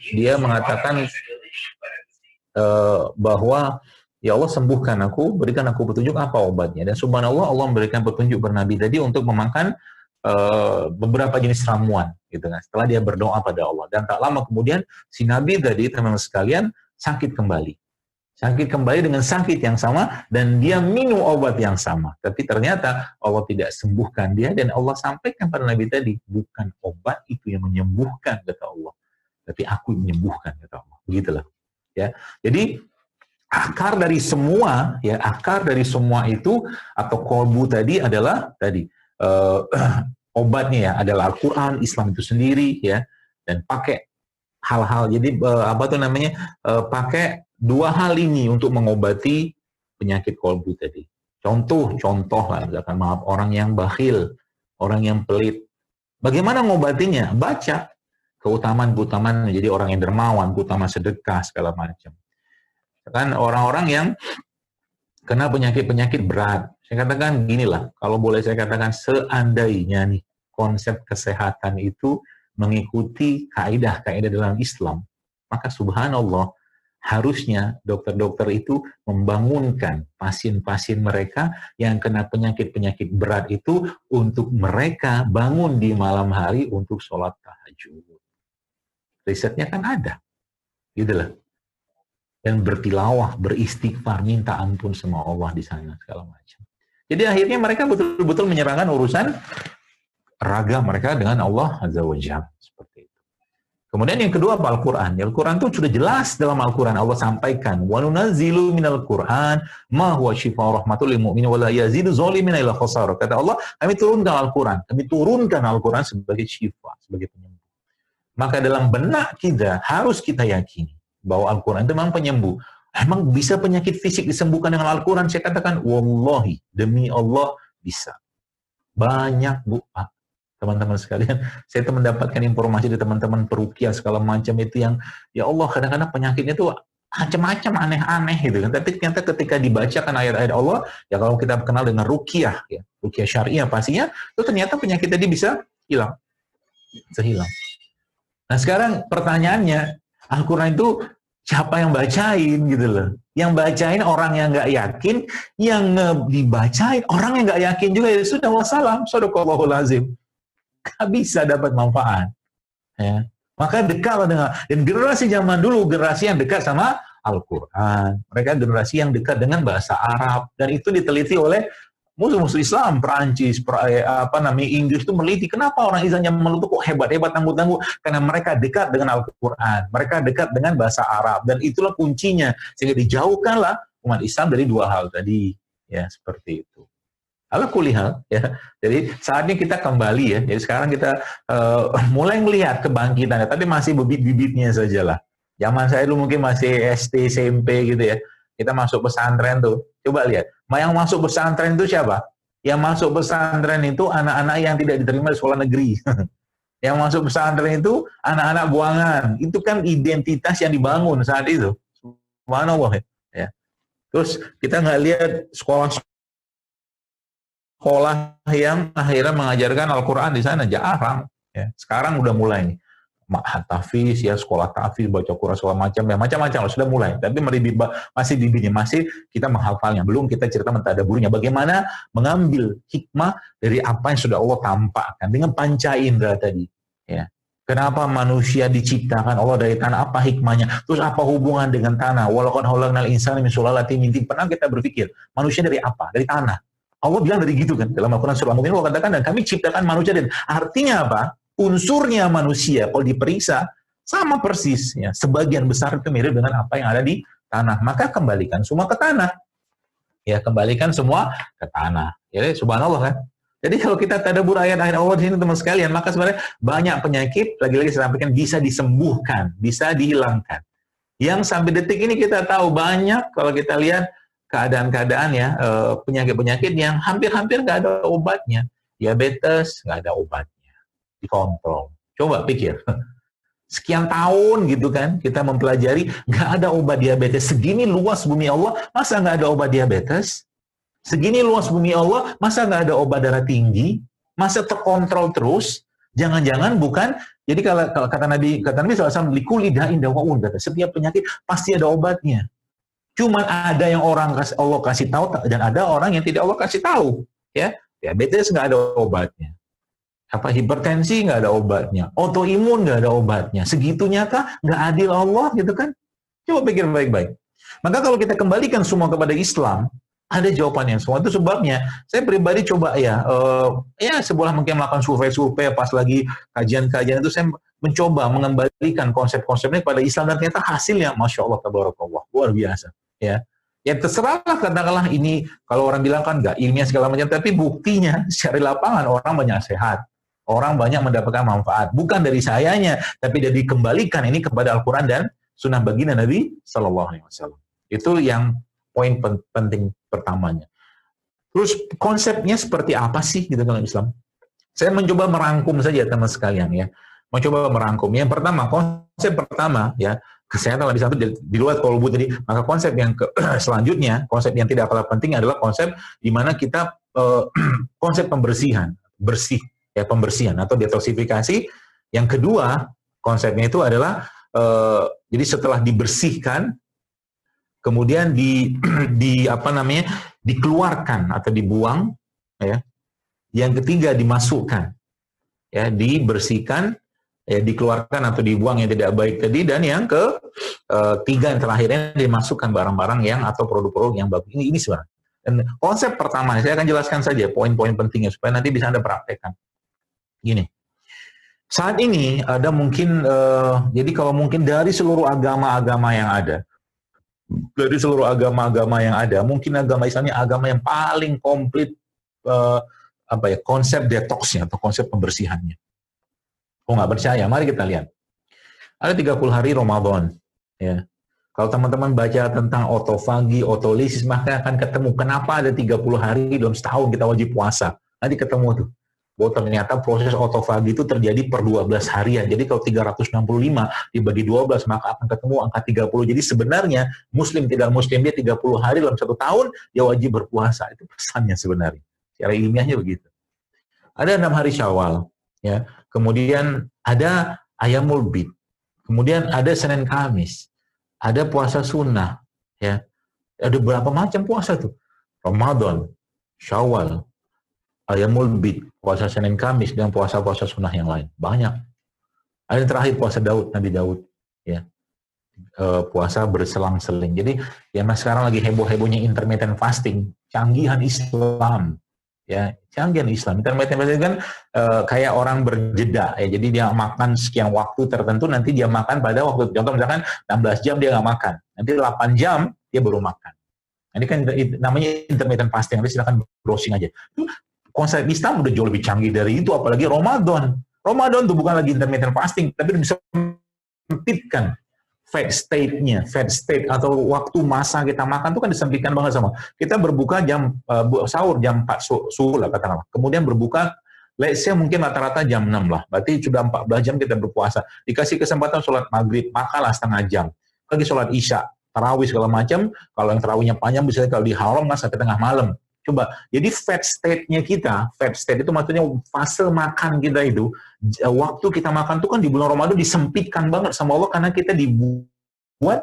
dia mengatakan bahwa ya Allah sembuhkan aku, berikan aku petunjuk apa obatnya. Dan subhanallah Allah memberikan petunjuk bernabi tadi untuk memakan beberapa jenis ramuan gitu kan. Setelah dia berdoa pada Allah, dan tak lama kemudian si nabi tadi teman-teman sekalian sakit kembali. Sakit kembali dengan sakit yang sama dan dia minum obat yang sama. Tapi ternyata Allah tidak sembuhkan dia, dan Allah sampaikan pada nabi tadi, bukan obat itu yang menyembuhkan kata Allah, tapi aku yang menyembuhkan kata Allah. Begitulah. Ya. Jadi akar dari semua itu atau kolbu tadi adalah obatnya ya adalah Al-Quran, Islam itu sendiri ya, dan pakai hal-hal. Jadi pakai dua hal ini untuk mengobati penyakit kolbu tadi. Contoh lah, misalkan maaf, orang yang bakhil, orang yang pelit. Bagaimana ngobatinya? Baca keutamaan menjadi orang yang dermawan, keutamaan sedekah segala macam. Kan orang-orang yang kena penyakit-penyakit berat. Saya katakan ginilah, kalau boleh saya katakan, seandainya nih konsep kesehatan itu mengikuti kaidah-kaidah dalam Islam, maka subhanallah, harusnya dokter-dokter itu membangunkan pasien-pasien mereka yang kena penyakit-penyakit berat itu untuk mereka bangun di malam hari untuk sholat tahajud. Risetnya kan ada, gitu lah. Dan bertilawah, beristighfar, minta ampun sama Allah di sana, segala macam. Jadi akhirnya mereka betul-betul menyerahkan urusan raga mereka dengan Allah Azza wa Jalla, seperti itu. Kemudian yang kedua apa? Al-Quran. Al-Quran itu sudah jelas dalam Al-Quran Allah sampaikan, wa nunazzilu minal Qur'an ma huwa shifaa'un rahmatul lil mu'minin wa la yazidu zalimina illa khasara. Kata Allah, kami turunkan Al-Quran. Kami turunkan Al-Quran sebagai syifa, sebagai penyembuh. Maka dalam benak kita harus kita yakini bahwa Al-Quran itu memang penyembuh. Emang bisa penyakit fisik disembuhkan dengan Al-Quran? Saya katakan, wallahi, demi Allah, bisa. Banyak, Bu, teman-teman sekalian. Saya itu mendapatkan informasi dari teman-teman peruqyah segala macam itu yang, ya Allah, kadang-kadang penyakitnya itu macam-macam, aneh-aneh gitu kan. Tapi ternyata ketika dibacakan ayat-ayat Allah, ya kalau kita kenal dengan ruqyah, ya, ruqyah syariah pastinya, itu ternyata penyakit tadi bisa hilang. Bisa hilang. Nah sekarang pertanyaannya, Al-Quran itu siapa yang bacain gitu loh. Yang bacain orang yang nggak yakin, yang dibacain orang yang nggak yakin juga. Ya sudah, wassalam, sadaqallahul azim. Nggak bisa dapat manfaat. Ya. Maka dekatlah dengan, dan generasi zaman dulu, generasi yang dekat sama Al-Quran. Mereka generasi yang dekat dengan bahasa Arab. Dan itu diteliti oleh musuh-musuh Islam, Perancis, Inggris itu meliti, kenapa orang Islam yang itu kok hebat-hebat, tangguh-tangguh? Karena mereka dekat dengan Al-Quran, mereka dekat dengan bahasa Arab, dan itulah kuncinya, sehingga dijauhkanlah umat Islam dari dua hal tadi, ya seperti itu. Ala kulli hal, ya. Jadi saatnya kita kembali ya. Jadi sekarang kita mulai melihat kebangkitannya, tapi masih bibit-bibitnya sajalah. Zaman saya dulu mungkin masih SD, SMP gitu ya. Kita masuk pesantren tuh. Coba lihat, yang masuk pesantren itu siapa? Yang masuk pesantren itu anak-anak yang tidak diterima di sekolah negeri. Yang masuk pesantren itu anak-anak buangan. Itu kan identitas yang dibangun saat itu. Subhanallah ya. Terus kita nggak lihat sekolah yang akhirnya mengajarkan Al-Quran di sana, jarang. Ya. Sekarang udah mulai nih. Tahfiz ya, sekolah tahfiz, baca Quran segala macam ya, macam-macam sudah mulai, tapi masih bibitnya, masih kita menghafalnya, belum kita cerita mentadaburnya, bagaimana mengambil hikmah dari apa yang sudah Allah tampakkan dengan panca indera tadi ya. Kenapa manusia diciptakan Allah dari tanah, apa hikmahnya, terus apa hubungan dengan tanah, walaqad khalaqnal insana min sulalatin min tin. Pernah kita berpikir manusia dari apa? Dari tanah. Allah bilang dari gitu kan dalam Al-Quran surah Al-Mu'min, Allah katakan, dan kami ciptakan manusia dari, artinya apa? Unsurnya manusia kalau diperiksa sama persis ya, sebagian besar itu mirip dengan apa yang ada di tanah. Maka kembalikan semua ke tanah. Ya, kembalikan semua ke tanah. Ya, subhanallah kan. Jadi kalau kita tadabbur ayat-ayat Allah di sini teman sekalian, maka sebenarnya banyak penyakit lagi-lagi saya sampaikan bisa disembuhkan, bisa dihilangkan. Yang sampai detik ini kita tahu banyak kalau kita lihat keadaan-keadaan ya, penyakit-penyakit yang hampir-hampir nggak ada obatnya. Diabetes nggak ada obatnya. Dikontrol. Coba pikir, sekian tahun gitu kan, kita mempelajari, nggak ada obat diabetes. Segini luas bumi Allah, masa nggak ada obat diabetes? Segini luas bumi Allah, masa nggak ada obat darah tinggi? Masa terkontrol terus? Jangan-jangan bukan, jadi kalau kata Nabi SAW, likuli da'in dawa'un, setiap penyakit pasti ada obatnya. Cuman ada yang Allah kasih tahu, dan ada orang yang tidak Allah kasih tahu. Ya, diabetes nggak ada obatnya. Apa hipertensi nggak ada obatnya, autoimun nggak ada obatnya, segitunya kah? Nggak adil Allah gitu kan? Coba pikir baik-baik. Maka kalau kita kembalikan semua kepada Islam, ada jawabannya semua. Itu sebabnya saya pribadi coba ya sebuah mungkin melakukan survei pas lagi kajian-kajian itu, saya mencoba mengembalikan konsep-konsepnya kepada Islam, dan ternyata hasilnya masya Allah tabarakallah luar biasa ya. Ya terserahlah, katakanlah ini kalau orang bilang kan nggak ilmiah segala macam, tapi buktinya secara lapangan orang banyak sehat. Orang banyak mendapatkan manfaat, bukan dari sayanya, tapi dari dikembalikan ini kepada Al-Quran dan Sunnah baginda Nabi Sallallahu Alaihi Wasallam. Itu yang poin penting pertamanya. Terus konsepnya seperti apa sih gitu dalam Islam? Saya mencoba merangkum saja teman sekalian ya. Mencoba merangkum. Yang pertama, konsep pertama ya, kesehatan lebih satu di luar kolbu tadi. Maka konsep yang selanjutnya, konsep yang tidak kalah penting adalah konsep di mana kita konsep pembersihan, bersih ya, pembersihan atau detoksifikasi. Yang kedua, konsepnya itu adalah jadi setelah dibersihkan kemudian dikeluarkan atau dibuang ya. Yang ketiga dimasukkan ya, dibersihkan ya, dikeluarkan atau dibuang yang tidak baik tadi, dan yang ketiga yang terakhirnya dimasukkan barang-barang yang atau produk-produk yang bagus. Ini sebenarnya. Dan konsep pertama saya akan jelaskan saja poin-poin pentingnya supaya nanti bisa Anda praktekkan. Gini. Saat ini ada mungkin jadi kalau mungkin dari seluruh agama-agama yang ada, dari seluruh agama-agama yang ada, mungkin agama Islamnya agama yang paling komplit konsep detoksnya atau konsep pembersihannya. Oh nggak percaya? Mari kita lihat. Ada 30 hari Ramadan. Ya. Kalau teman-teman baca tentang otofagi, otolisis, maka akan ketemu kenapa ada 30 hari dalam setahun kita wajib puasa. Nanti ketemu tuh. Bahwa ternyata proses otofagi itu terjadi per 12 harian. Jadi kalau 365 dibagi 12 maka akan ketemu angka 30. Jadi sebenarnya muslim tidak muslim dia 30 hari dalam satu tahun dia wajib berpuasa. Itu pesannya sebenarnya. Secara ilmiahnya begitu. Ada 6 hari Syawal, ya. Kemudian ada Ayamul Bid. Kemudian ada Senin Kamis. Ada puasa sunnah, ya. Ada berapa macam puasa tuh? Ramadan, Syawal, Ayamul Bid, puasa Senin Kamis, dan puasa-puasa sunnah yang lain. Banyak. Ada yang terakhir puasa Daud, Nabi Daud, ya. Puasa berselang-seling. Jadi ya mas sekarang lagi heboh-hebohnya intermittent fasting, canggihan Islam, ya, canggihan Islam. Intermittent fasting kan kayak orang berjeda, ya. Jadi dia makan sekian waktu tertentu, nanti dia makan pada waktu, contoh misalkan 16 jam dia nggak makan, nanti 8 jam dia baru makan. Ini kan namanya intermittent fasting. Nanti silakan browsing aja. Konsep Islam udah jauh lebih canggih dari itu, apalagi Ramadan. Ramadan itu bukan lagi intermittent fasting, tapi bisa sempitkan fat state atau waktu masa kita makan itu kan disempitkan banget sama. Kita berbuka jam sahur jam 4 subuh lah katakanlah. Kemudian berbuka let's say mungkin rata-rata jam 6 lah. Berarti sudah 14 jam kita berpuasa. Dikasih kesempatan sholat maghrib, makanlah setengah jam. Lagi sholat isya, tarawih segala macam. Kalau yang tarawihnya panjang bisa kalau di haram kan sampai tengah malam. Coba, jadi fat state-nya kita, fat state itu maksudnya fase makan kita itu, waktu kita makan itu kan di bulan Ramadan disempitkan banget sama Allah karena kita dibuat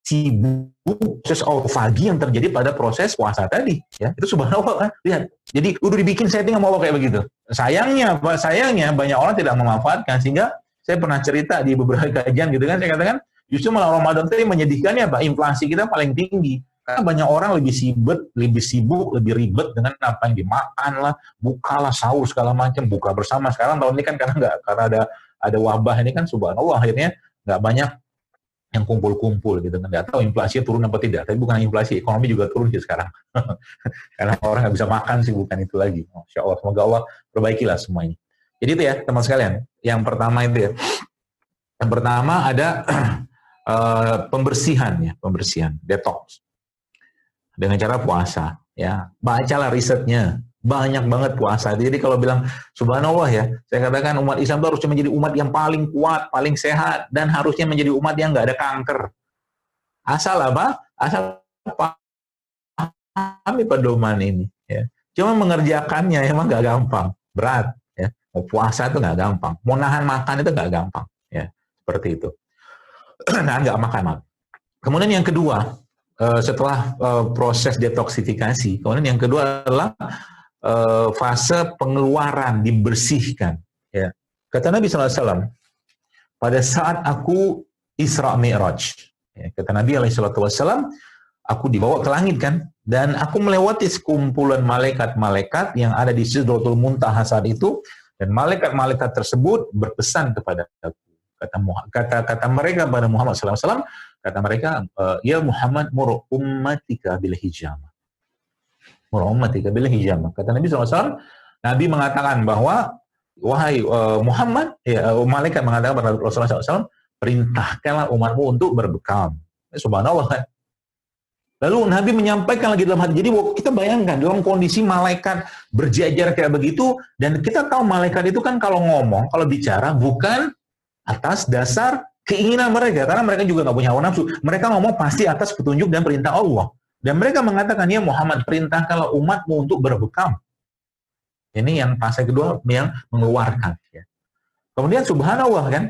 sibuk proses autofagi yang terjadi pada proses puasa tadi. Ya, itu subhanallah kan, lihat. Jadi udah dibikin setting sama Allah kayak begitu. Sayangnya banyak orang tidak memanfaatkan, sehingga saya pernah cerita di beberapa kajian gitu kan, saya katakan, justru malah Ramadan tadi menyedihkannya, Pak, inflasi kita paling tinggi. Karena banyak orang lebih sibuk, lebih ribet dengan apa yang dimakan lah, bukalah sahur segala macam, buka bersama. Sekarang tahun ini kan karena ada wabah ini kan subhanallah akhirnya nggak banyak yang kumpul-kumpul gitu kan. Nggak tahu inflasi turun apa tidak, tapi bukan inflasi, ekonomi juga turun sih sekarang. Karena orang nggak bisa makan sih, bukan itu lagi. Masya Allah, semoga Allah perbaikilah semuanya. Jadi itu ya teman sekalian, yang pertama itu ya. Yang pertama ada pembersihan, detox dengan cara puasa, ya. Bacalah risetnya, banyak banget puasa. Jadi kalau bilang subhanallah ya, saya katakan umat Islam itu harusnya menjadi umat yang paling kuat, paling sehat, dan harusnya menjadi umat yang nggak ada kanker. Asal apa? Asal pahami pedoman ini, ya. Cuma mengerjakannya emang nggak gampang, berat, ya. Mau puasa itu nggak gampang, mau nahan makan itu nggak gampang, ya. Seperti itu. Nah, nggak makan. Kemudian yang kedua, setelah proses detoksifikasi, kemudian yang kedua adalah fase pengeluaran, dibersihkan. Ya. Kata Nabi SAW, pada saat aku Isra Mi'raj, ya, kata Nabi SAW, aku dibawa ke langit kan, dan aku melewati sekumpulan malaikat-malaikat yang ada di Sidratul Muntaha saat itu, dan malaikat-malaikat tersebut berpesan kepada aku. Kata mereka pada Muhammad SAW, kata mereka, ya Muhammad mur ummatika bil hijamah. Rahmatika bil hijamah. Kata Nabi SAW, Nabi mengatakan bahwa wahai Muhammad, ya, malaikat mengatakan kepada Rasulullah SAW, perintahkanlah umatmu untuk berbekam. Subhanallah kan. Lalu Nabi menyampaikan lagi dalam hati. Jadi kita bayangkan dalam kondisi malaikat berjajar kayak begitu, dan kita tahu malaikat itu kan kalau ngomong, kalau bicara bukan atas dasar keinginan mereka, karena mereka juga nggak punya hawa nafsu. Mereka ngomong pasti atas petunjuk dan perintah Allah. Dan mereka mengatakan, ya Muhammad, perintahkanlah umatmu untuk berbekam. Ini yang fase kedua yang mengeluarkan. Ya. Kemudian subhanallah kan,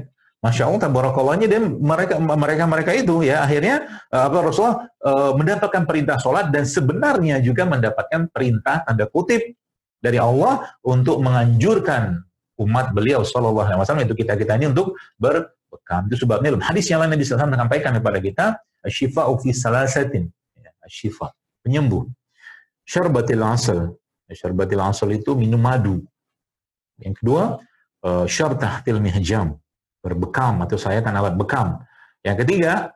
Masya Allah, tabarakallahnya, dan mereka itu ya akhirnya Rasulullah mendapatkan perintah sholat, dan sebenarnya juga mendapatkan perintah tanda kutip dari Allah untuk menganjurkan umat beliau Sallallahu Alaihi Wasallam, itu kita ini untuk berbekam. Itu sebabnya dalam hadis yang lain Nabi SAW menyampaikan kepada kita, asyifa'u fi salasatin, asyifa, penyembuh. Syarbatil asal, syarbatil asal itu minum madu. Yang kedua, syartahtil mihjam, berbekam atau sayatan alat bekam. Yang ketiga,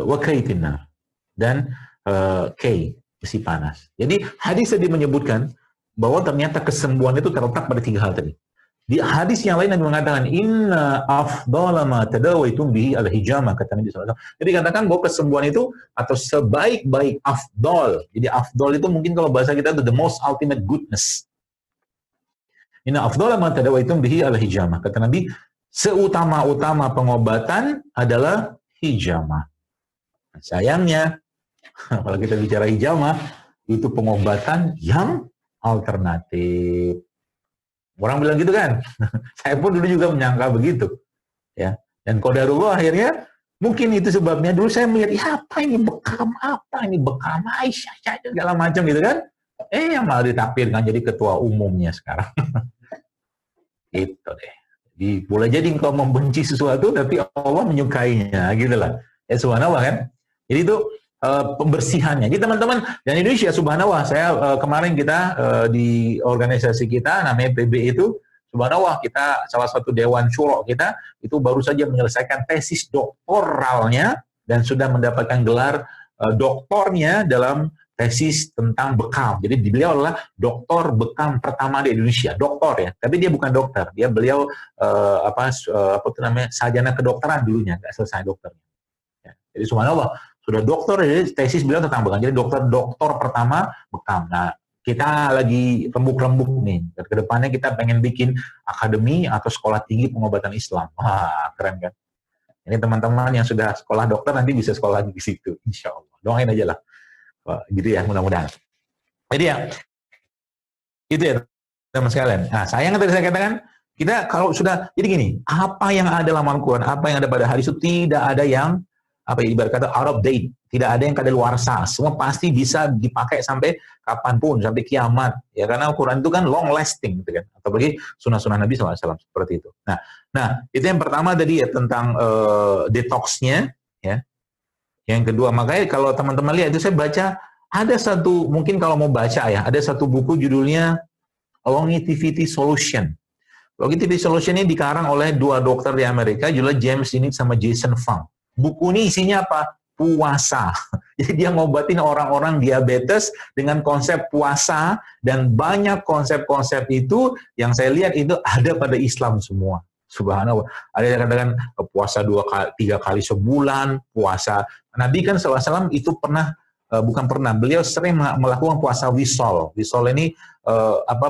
wakaitina, dan besi panas. Jadi hadis tadi menyebutkan bahwa ternyata kesembuhan itu terletak pada 3 hal tadi. Di hadis yang lain Nabi mengatakan, inna afdala ma tadawaitum bihi al-hijama, kata Nabi SAW. Jadi katakan bahwa kesembuhan itu, atau sebaik-baik afdal. Jadi afdal itu mungkin kalau bahasa kita itu the most ultimate goodness. Inna afdala ma tadawaitum bihi al-hijama. Kata Nabi, seutama-utama pengobatan adalah hijama. Sayangnya, kalau kita bicara hijama, itu pengobatan yang alternatif. Orang bilang gitu kan. Saya pun dulu juga menyangka begitu. Ya. Dan qadarullah akhirnya, mungkin itu sebabnya dulu saya melihat, ya apa ini bekam, Aisyah, segala macam gitu kan. Yang malah ditakdirkan jadi ketua umumnya sekarang. Gitu deh. Jadi boleh jadi engkau membenci sesuatu, tapi Allah menyukainya, gitu lah. Ya subhanallah kan. Jadi itu pembersihannya. Jadi teman-teman dan Indonesia, subhanallah, saya kemarin kita di organisasi kita namanya PB itu, subhanallah, kita salah satu dewan syuro kita itu baru saja menyelesaikan tesis doktoralnya dan sudah mendapatkan gelar doktornya dalam tesis tentang bekam. Jadi beliau adalah doktor bekam pertama di Indonesia, doktor ya. Tapi dia bukan dokter, beliau sarjana kedokteran dulunya, nggak selesai dokternya. Ya. Jadi subhanallah, sudah dokter, jadi tesis beliau tentang bekam. Jadi dokter pertama bekam. Nah, kita lagi rembuk-rembuk nih. Kedepannya kita pengen bikin akademi atau sekolah tinggi pengobatan Islam. Wah, keren kan? Ini teman-teman yang sudah sekolah dokter nanti bisa sekolah lagi di situ, insya Allah. Doain aja lah. Wah, gitu ya, mudah-mudahan. Jadi ya, itu ya teman sekalian. Nah, sayang tadi saya katakan, kita kalau sudah, jadi gini, apa yang ada dalam Al-Quran, apa yang ada pada hadis itu tidak ada yang ibarat kata out of date, tidak ada yang kadaluarsa, semua pasti bisa dipakai sampai kapanpun, sampai kiamat, ya, karena Al-Quran itu kan long lasting, gitu kan, apalagi sunnah-sunnah Nabi SAW seperti itu. Nah, itu yang pertama tadi ya, tentang detoxnya, ya. Yang kedua, makanya kalau teman-teman lihat itu saya baca ada satu, mungkin kalau mau baca ya, ada satu buku judulnya Longevity Solution. Longevity Solution ini dikarang oleh 2 dokter di Amerika, judulnya James Dinnick sama Jason Fung. Buku ini isinya apa? Puasa. Jadi dia ngobatin orang-orang diabetes dengan konsep puasa, dan banyak konsep-konsep itu yang saya lihat itu ada pada Islam semua. Subhanallah. Ada yang katakan puasa 3 kali sebulan, puasa. Nabi kan SAW itu beliau sering melakukan puasa wisol. Wisol ini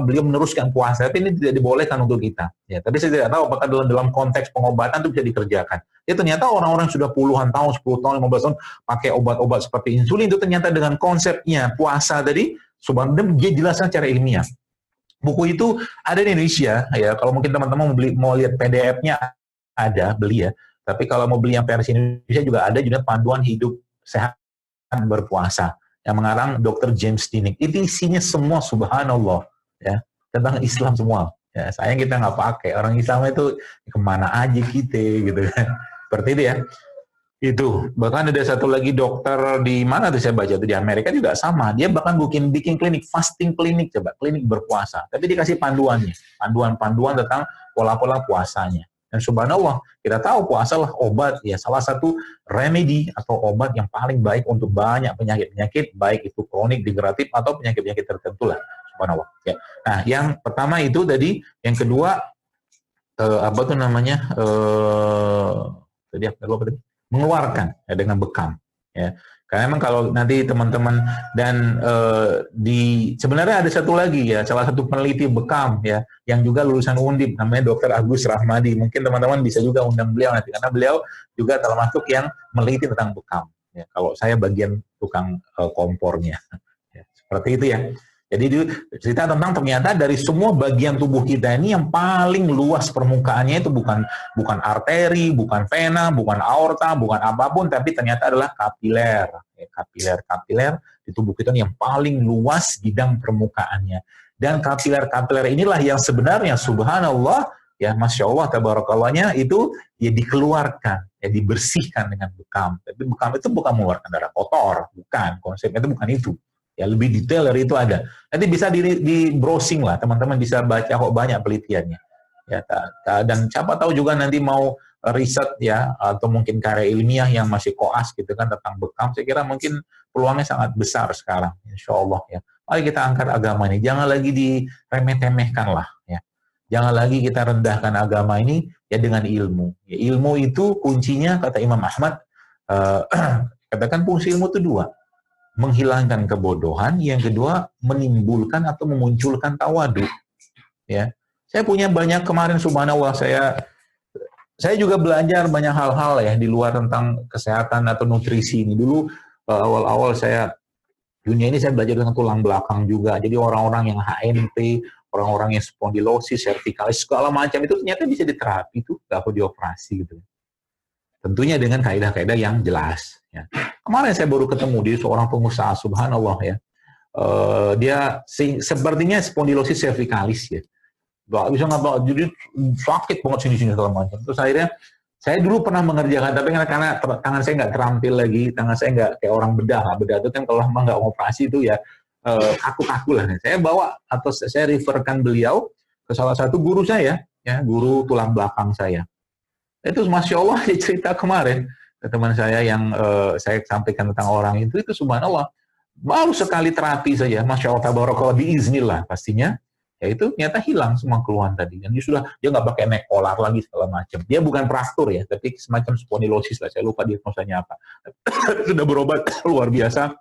beliau meneruskan puasa, tapi ini tidak dibolehkan untuk kita. Ya, tapi saya tidak tahu apakah dalam konteks pengobatan itu bisa dikerjakan. Ya ternyata orang-orang sudah puluhan tahun, 10 tahun, 15 tahun pakai obat-obat seperti insulin itu ternyata dengan konsepnya puasa tadi, subhanallah, dia jelaskan secara ilmiah. Buku itu ada di Indonesia, ya. Kalau mungkin teman-teman mau lihat PDF-nya ada, beli ya. Tapi kalau mau beli yang versi Indonesia juga ada, judulnya Panduan Hidup Sehat Berpuasa, yang mengarang Dr. James Dinnick. Itu isinya semua subhanallah, ya, tentang Islam semua. Ya, sayang kita nggak pakai. Orang Islam itu kemana aja kita, gitu kan. Seperti itu ya. Itu. Bahkan ada satu lagi dokter di mana tuh saya baca tuh di Amerika juga sama. Dia bahkan bikin klinik fasting klinik, klinik berpuasa. Tapi dikasih panduannya, panduan tentang pola-pola puasanya. Dan subhanallah, kita tahu puasa lah obat, ya salah satu remedi atau obat yang paling baik untuk banyak penyakit-penyakit, baik itu kronik, degeneratif, atau penyakit-penyakit tertentu lah. Subhanallah. Ya. Nah, yang pertama itu tadi, yang kedua, apa tuh namanya, tadi apa tadi? Mengeluarkan ya, dengan bekam. Ya. Karena memang kalau nanti teman-teman dan sebenarnya ada satu lagi ya, salah satu peneliti bekam ya, yang juga lulusan Undip, namanya Dr. Agus Rahmadi. Mungkin teman-teman bisa juga undang beliau nanti, karena beliau juga termasuk yang meneliti tentang bekam. Ya, kalau saya bagian tukang kompornya, ya, seperti itu ya. Jadi cerita tentang ternyata dari semua bagian tubuh kita ini yang paling luas permukaannya itu bukan arteri, bukan vena, bukan aorta, bukan apapun, tapi ternyata adalah kapiler. Kapiler di tubuh kita yang paling luas bidang permukaannya. Dan kapiler-kapiler inilah yang sebenarnya subhanallah, ya masya Allah tabarakallahnya itu ya dikeluarkan, ya dibersihkan dengan bekam. Tapi bekam itu bukan mengeluarkan darah kotor, bukan, konsepnya itu bukan itu. Ya lebih detail dari itu ada. Nanti bisa di browsing lah, teman-teman bisa baca kok banyak penelitiannya. Ya, dan siapa tahu juga nanti mau riset ya, atau mungkin karya ilmiah yang masih koas gitu kan tentang bekam. Saya kira mungkin peluangnya sangat besar sekarang, insya Allah ya. Mari kita angkat agama ini, jangan lagi diremeh-temehkan lah ya. Jangan lagi kita rendahkan agama ini ya dengan ilmu. Ya, ilmu itu kuncinya kata Imam Ahmad, katakan fungsi ilmu itu dua. Menghilangkan kebodohan, yang kedua menimbulkan atau memunculkan tawadu. Ya, saya punya banyak kemarin subhanallah saya juga belajar banyak hal-hal ya di luar tentang kesehatan atau nutrisi ini. Dulu awal-awal saya dunia ini saya belajar dengan tulang belakang juga. Jadi orang-orang yang HNP, orang-orang yang spondilosis, cervicalis, segala macam itu ternyata bisa diterapi tuh, nggak perlu dioperasi gitu. Tentunya dengan kaidah-kaidah yang jelas. Ya. Kemarin saya baru ketemu dia seorang pengusaha, subhanallah ya. Dia sepertinya spondilosis cervicalis ya. Gak bisa ngapa, jadi sakit banget sini-sini segala macam. Terus akhirnya saya dulu pernah mengerjakan, tapi karena tangan saya nggak terampil lagi, tangan saya nggak kayak orang bedah lah. Bedah itu kan kalau lama nggak operasi itu ya kaku-kaku lah. Saya bawa atau saya referkan beliau ke salah satu guru saya, ya guru tulang belakang saya. Itu masya Allah dia cerita kemarin ke teman saya yang saya sampaikan tentang orang itu subhanallah baru sekali terapi saja, masya Allah tabarakallah biiznillah pastinya, ya itu ternyata hilang semua keluhan tadi, dan dia nggak pakai neck collar lagi segala macam. Dia bukan fraktur ya, tapi semacam spondilosis lah, saya lupa diagnosanya apa. Sudah berobat luar biasa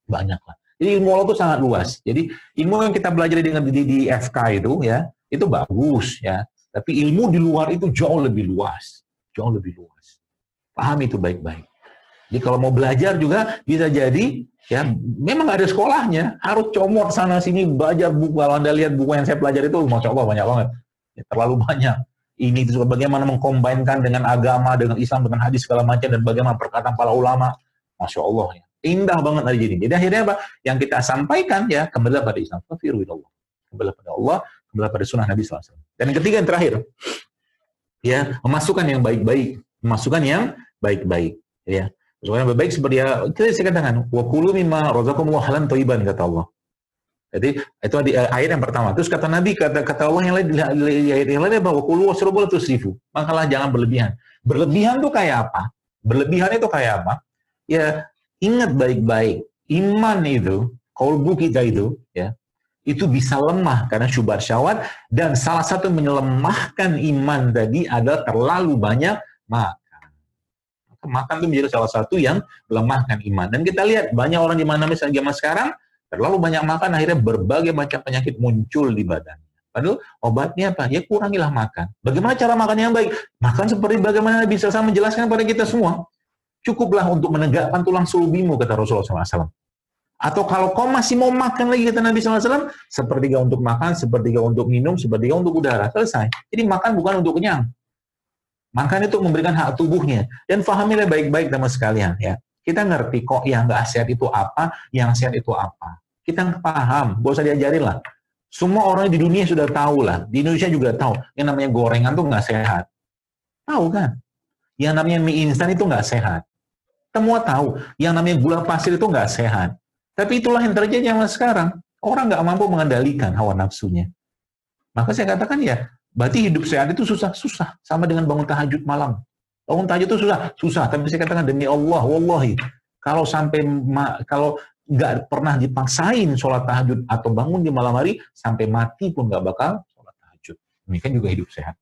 banyak lah. Jadi ilmu Allah itu sangat luas. Jadi ilmu yang kita belajar di FK itu ya itu bagus ya. Tapi ilmu di luar itu jauh lebih luas. Jauh lebih luas. Paham itu baik-baik. Jadi kalau mau belajar juga bisa jadi, ya memang ada sekolahnya. Harus comot sana-sini, belajar buku. Kalau Anda lihat buku yang saya pelajari itu, Masya Allah banyak banget. Ya, terlalu banyak. Ini itu bagaimana mengkombinkan dengan agama, dengan Islam, dengan hadis segala macam, dan bagaimana perkataan para ulama. Masya Allah. Ya. Indah banget hari ini. Jadi akhirnya apa? Yang kita sampaikan, ya kembali pada Islam. Kembali pada Allah. Pada sunnah Nabi SAW. Dan yang ketiga yang terakhir, ya memasukkan yang baik-baik, ya. Masukkan yang baik seperti ya, saya katakan, wa kulu mimma razaqakumullah halalan thayyiban kata Allah. Jadi itu di ayat yang pertama. Terus kata Nabi, kata Allah yang lain di ayat yang lain bahwa kulu wasrabu la tusrifu. Makalah jangan berlebihan. Berlebihan itu kayak apa? Berlebihan itu kayak apa? Ya ingat baik-baik, iman itu, qalbu kita itu, ya. Itu bisa lemah karena syubhat syahwat, dan salah satu menyemahkan iman tadi adalah terlalu banyak makan. Makan itu menjadi salah satu yang melemahkan iman. Dan kita lihat banyak orang di mana misalnya zaman sekarang terlalu banyak makan, akhirnya berbagai macam penyakit muncul di badan. Padahal obatnya apa? Ya kurangilah makan. Bagaimana cara makan yang baik? Makan seperti bagaimana Nabi SAW menjelaskan pada kita semua. Cukuplah untuk menegakkan tulang sulbimu, kata Rasulullah SAW. Atau kalau kau masih mau makan lagi, kata Nabi SAW, sepertiga untuk makan, sepertiga untuk minum, sepertiga untuk udara. Selesai. Jadi makan bukan untuk kenyang. Makan itu memberikan hak tubuhnya. Dan fahamilah baik-baik teman sekalian. Ya. Kita ngerti kok yang nggak sehat itu apa, yang sehat itu apa. Kita paham, gak usah diajarin lah. Semua orang di dunia sudah tahu lah. Di Indonesia juga tahu. Yang namanya gorengan itu nggak sehat. Tahu kan? Yang namanya mie instan itu nggak sehat. Semua tahu. Yang namanya gula pasir itu nggak sehat. Tapi itulah yang terjadi zaman sekarang. Orang nggak mampu mengendalikan hawa nafsunya. Maka saya katakan ya, Berarti hidup sehat itu susah sama dengan bangun tahajud malam. Bangun tahajud itu susah. Tapi saya katakan demi Allah, wallahi, kalau nggak pernah dipaksain sholat tahajud atau bangun di malam hari, sampai mati pun nggak bakal sholat tahajud. Demikian juga hidup sehat.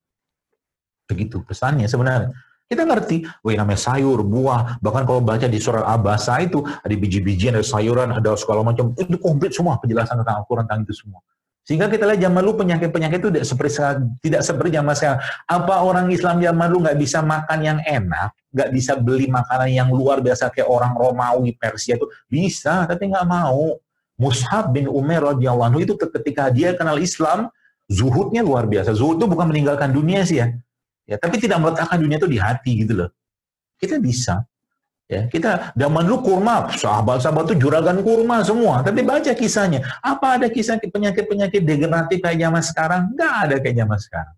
Begitu pesannya sebenarnya. Kita ngerti, namanya sayur, buah, bahkan kalau baca di surat Abasa itu, ada biji-bijian, ada sayuran, ada segala macam, itu komplit semua penjelasan tentang Al-Quran, tentang itu semua. Sehingga kita lihat zaman dulu penyakit-penyakit itu tidak seperti zaman sekarang. Apa orang Islam zaman dulu nggak bisa makan yang enak, nggak bisa beli makanan yang luar biasa kayak orang Romawi, Persia itu bisa, tapi nggak mau. Mus'ab bin Umair radhiyallahu anhu itu ketika dia kenal Islam, zuhudnya luar biasa. Zuhud itu bukan meninggalkan dunia sih ya, tapi tidak meletakkan dunia itu di hati gitu loh. Kita bisa. Ya, kita zaman dulu kurma, sahabat-sahabat itu juragan kurma semua. Tapi baca kisahnya, apa ada kisah penyakit-penyakit degeneratif kayak zaman sekarang? Nggak ada kayak zaman sekarang.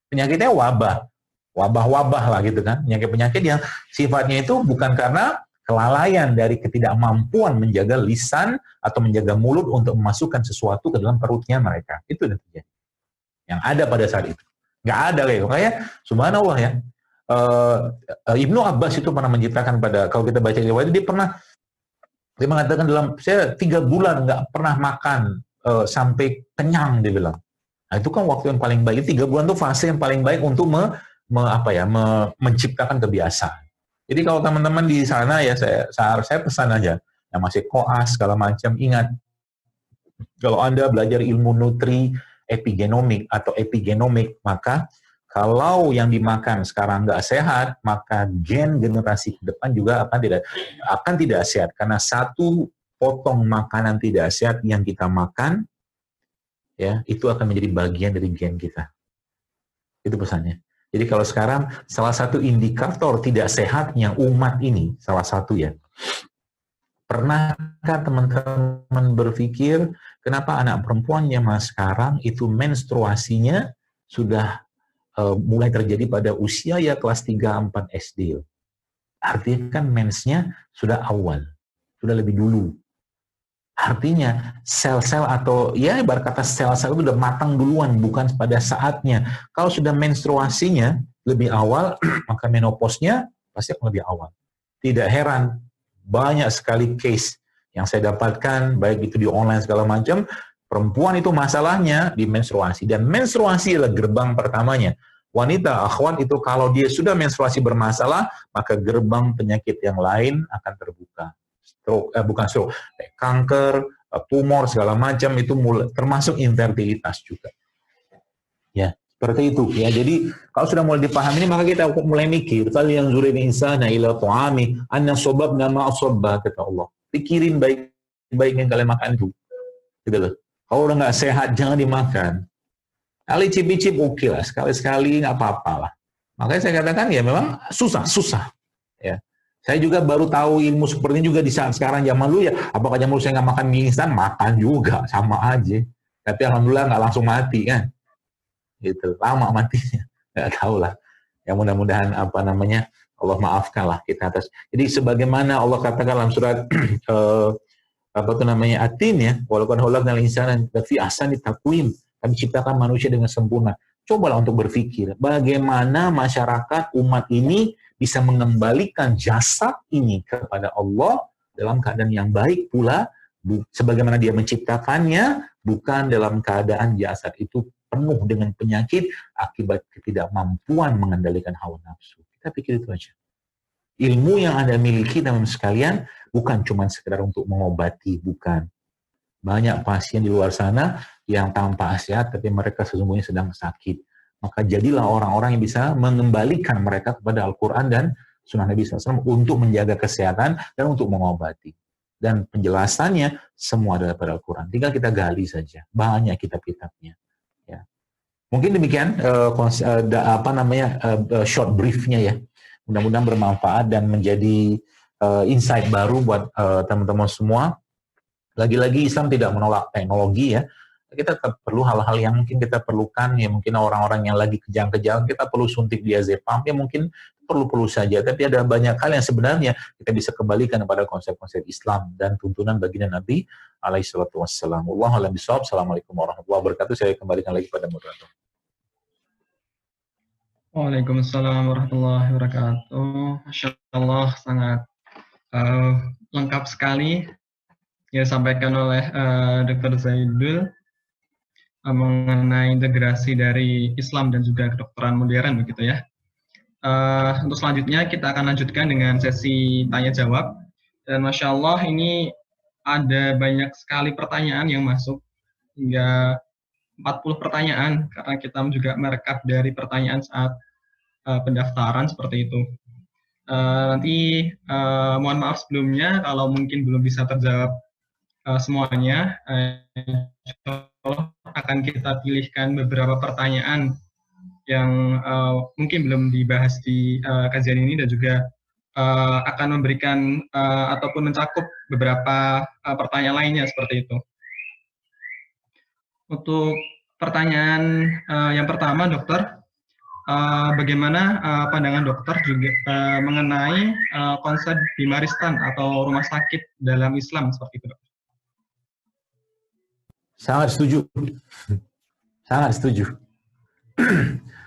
Penyakitnya wabah lah gitu kan. Penyakit-penyakit yang sifatnya itu bukan karena kelalaian dari ketidakmampuan menjaga lisan atau menjaga mulut untuk memasukkan sesuatu ke dalam perutnya mereka. Itu yang terjadi. Yang ada pada saat itu. Nggak ada kayak subhanallah ya. Ibnu Abbas itu pernah menciptakan kalau kita baca riwayat dia mengatakan saya 3 bulan nggak pernah makan sampai kenyang, dia bilang. Nah, itu kan waktu yang paling baik. 3 bulan itu fase yang paling baik untuk menciptakan kebiasaan. Jadi kalau teman-teman di sana ya saya pesan aja yang masih koas segala macam, ingat kalau Anda belajar ilmu nutri epigenomik atau epigenomik, maka kalau yang dimakan sekarang nggak sehat, maka gen generasi ke depan juga akan tidak sehat. Karena satu potong makanan tidak sehat yang kita makan, ya itu akan menjadi bagian dari gen kita. Itu pesannya. Jadi kalau sekarang salah satu indikator tidak sehatnya umat ini, salah satu ya. Pernahkah teman-teman berpikir kenapa anak perempuan zaman sekarang itu menstruasinya sudah mulai terjadi pada usia ya kelas 3-4 SD. Artinya kan mensnya sudah awal, sudah lebih dulu. Artinya sel-sel atau ya ibarat kata sel-sel itu sudah matang duluan, bukan pada saatnya. Kalau sudah menstruasinya lebih awal, maka menopausnya pasti akan lebih awal. Tidak heran, banyak sekali case yang saya dapatkan, baik itu di online segala macam, perempuan itu masalahnya di menstruasi. Dan menstruasi adalah gerbang pertamanya. Wanita, akhwat itu kalau dia sudah menstruasi bermasalah, maka gerbang penyakit yang lain akan terbuka. Kanker, tumor, segala macam itu termasuk infertilitas juga. Ya, seperti itu. Ya, jadi kalau sudah mulai dipahami ini, maka kita mulai mikir, fal yanzuril insana ila ta'ami, anna sababna ma'a sabba, kata Allah. Pikirin baik-baik yang kalian makan itu. Gitu loh. Kalau udah nggak sehat, jangan dimakan. Kali cip-cip oke lah, sekali-sekali nggak apa-apa lah. Makanya saya katakan ya memang susah. Ya. Saya juga baru tahu ilmu seperti ini juga di saat sekarang zaman dulu ya. Apakah zaman dulu saya nggak makan mie instan? Makan juga, sama aja. Tapi alhamdulillah nggak langsung mati kan. Gitu, lama matinya. Nggak tahu lah. Ya mudah-mudahan Allah maafkan lah kita atas. Jadi sebagaimana Allah katakan dalam surat At-Tin ya, walaupun khalaqnal insana fi ahsani taqwim, kami ciptakan manusia dengan sempurna. Cobalah untuk berpikir bagaimana masyarakat umat ini bisa mengembalikan jasad ini kepada Allah dalam keadaan yang baik pula, sebagaimana dia menciptakannya, bukan dalam keadaan jasad itu penuh dengan penyakit akibat ketidakmampuan mengendalikan hawa nafsu. Kita pikir itu aja. Ilmu yang Anda miliki teman sekalian bukan cuma sekedar untuk mengobati, bukan. Banyak pasien di luar sana yang tanpa sehat, tapi mereka sesungguhnya sedang sakit. Maka jadilah orang-orang yang bisa mengembalikan mereka kepada Al-Quran dan Sunnah Nabi SAW untuk menjaga kesehatan dan untuk mengobati. Dan penjelasannya semua adalah pada Al-Quran. Tinggal kita gali saja. Banyak kitab-kitabnya. Ya. Mungkin demikian short briefnya ya. Mudah-mudahan bermanfaat dan menjadi insight baru buat teman-teman semua. Lagi-lagi Islam tidak menolak teknologi ya. Kita tetap perlu hal-hal yang mungkin kita perlukan, ya mungkin orang-orang yang lagi kejang-kejang, kita perlu suntik diazepam, ya mungkin perlu-perlu saja. Tapi ada banyak hal yang sebenarnya kita bisa kembalikan kepada konsep-konsep Islam dan tuntunan baginda Nabi alaihi salatu wassalam. Wallahu a'lam bishawab. Assalamualaikum warahmatullahi wabarakatuh. Saya kembalikan lagi pada moderator. Waalaikumsalam warahmatullahi wabarakatuh. Masya Allah, sangat eh, lengkap sekali yang disampaikan oleh Dr. Zaidul mengenai integrasi dari Islam dan juga kedokteran modern begitu ya. Untuk selanjutnya kita akan lanjutkan dengan sesi tanya jawab. Dan Masya Allah ini ada banyak sekali pertanyaan yang masuk, hingga 40 pertanyaan, karena kita juga merekap dari pertanyaan saat pendaftaran seperti itu. Nanti mohon maaf sebelumnya kalau mungkin belum bisa terjawab semuanya. Akan kita pilihkan beberapa pertanyaan yang mungkin belum dibahas di kajian ini, dan juga akan memberikan ataupun mencakup beberapa pertanyaan lainnya seperti itu. Untuk pertanyaan yang pertama, dokter, bagaimana pandangan dokter juga mengenai konsep bimaristan atau rumah sakit dalam Islam seperti itu, dokter? Sangat setuju. Sangat setuju.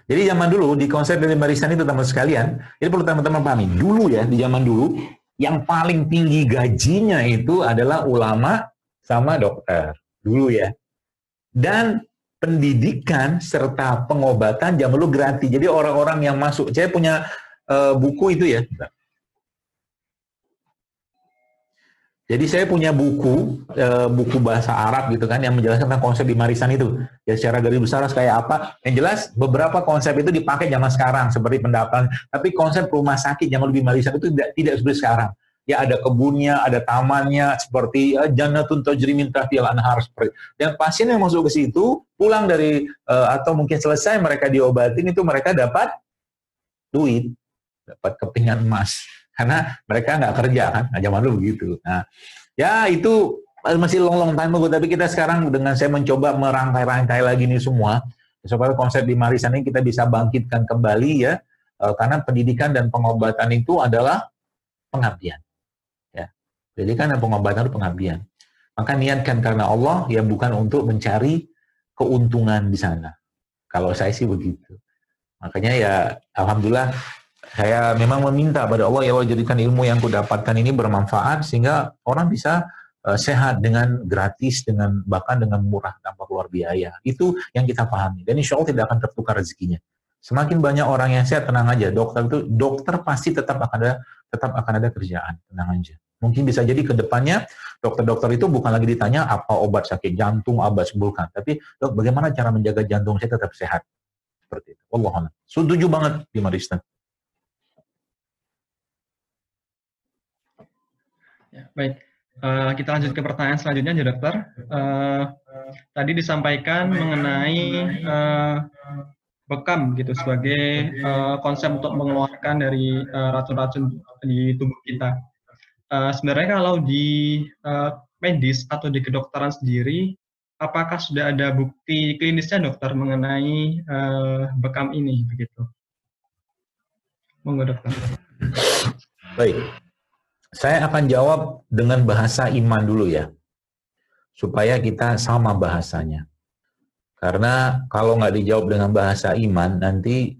Jadi zaman dulu di konsep dari barisan itu teman sekalian, jadi perlu teman-teman pahami. Dulu ya, di zaman dulu, yang paling tinggi gajinya itu adalah ulama sama dokter. Dulu ya. Dan pendidikan serta pengobatan zaman dulu gratis. Jadi orang-orang yang masuk, saya punya buku itu ya. Jadi saya punya buku bahasa Arab gitu kan, yang menjelaskan tentang konsep bimarisan itu. Ya secara garis besar kayak apa. Yang jelas beberapa konsep itu dipakai zaman sekarang seperti pendapatan. Tapi konsep rumah sakit zaman bimarisan itu tidak seperti sekarang. Ya ada kebunnya, ada tamannya, seperti jannatun tajri min tahtihal anhar seperti. Dan pasien yang masuk ke situ pulang dari atau mungkin selesai mereka diobatin itu mereka dapat duit, dapat kepingan emas. Karena mereka nggak kerja kan, zaman dulu begitu. Nah, ya itu masih long time ago, tapi kita sekarang dengan saya mencoba merangkai-rangkai lagi ini semua, supaya konsep bimarisan ini kita bisa bangkitkan kembali ya, karena pendidikan dan pengobatan itu adalah pengabdian. Ya, pendidikan dan pengobatan itu pengabdian. Maka niatkan karena Allah, ya bukan untuk mencari keuntungan di sana. Kalau saya sih begitu. Makanya ya, alhamdulillah, saya memang meminta pada Allah, ya Allah jadikan ilmu yang kudapatkan ini bermanfaat sehingga orang bisa sehat dengan gratis, dengan bahkan dengan murah tanpa keluar biaya. Itu yang kita pahami. Dan insya Allah tidak akan tertukar rezekinya. Semakin banyak orang yang sehat, tenang aja. Dokter pasti tetap akan ada kerjaan, tenang aja. Mungkin bisa jadi ke depannya dokter-dokter itu bukan lagi ditanya apa obat sakit jantung, obat sembuhkan, tapi dok bagaimana cara menjaga jantung saya tetap sehat. Seperti itu. Wallahualam. Setuju banget di Marista. Ya, baik, kita lanjut ke pertanyaan selanjutnya ya dokter. Tadi disampaikan mengenai bekam gitu sebagai konsep untuk mengeluarkan dari racun-racun di tubuh kita. Sebenarnya kalau di medis atau di kedokteran sendiri, apakah sudah ada bukti klinisnya dokter mengenai bekam ini begitu? Monggo dokter. Baik. Saya akan jawab dengan bahasa iman dulu ya, supaya kita sama bahasanya. Karena kalau nggak dijawab dengan bahasa iman, nanti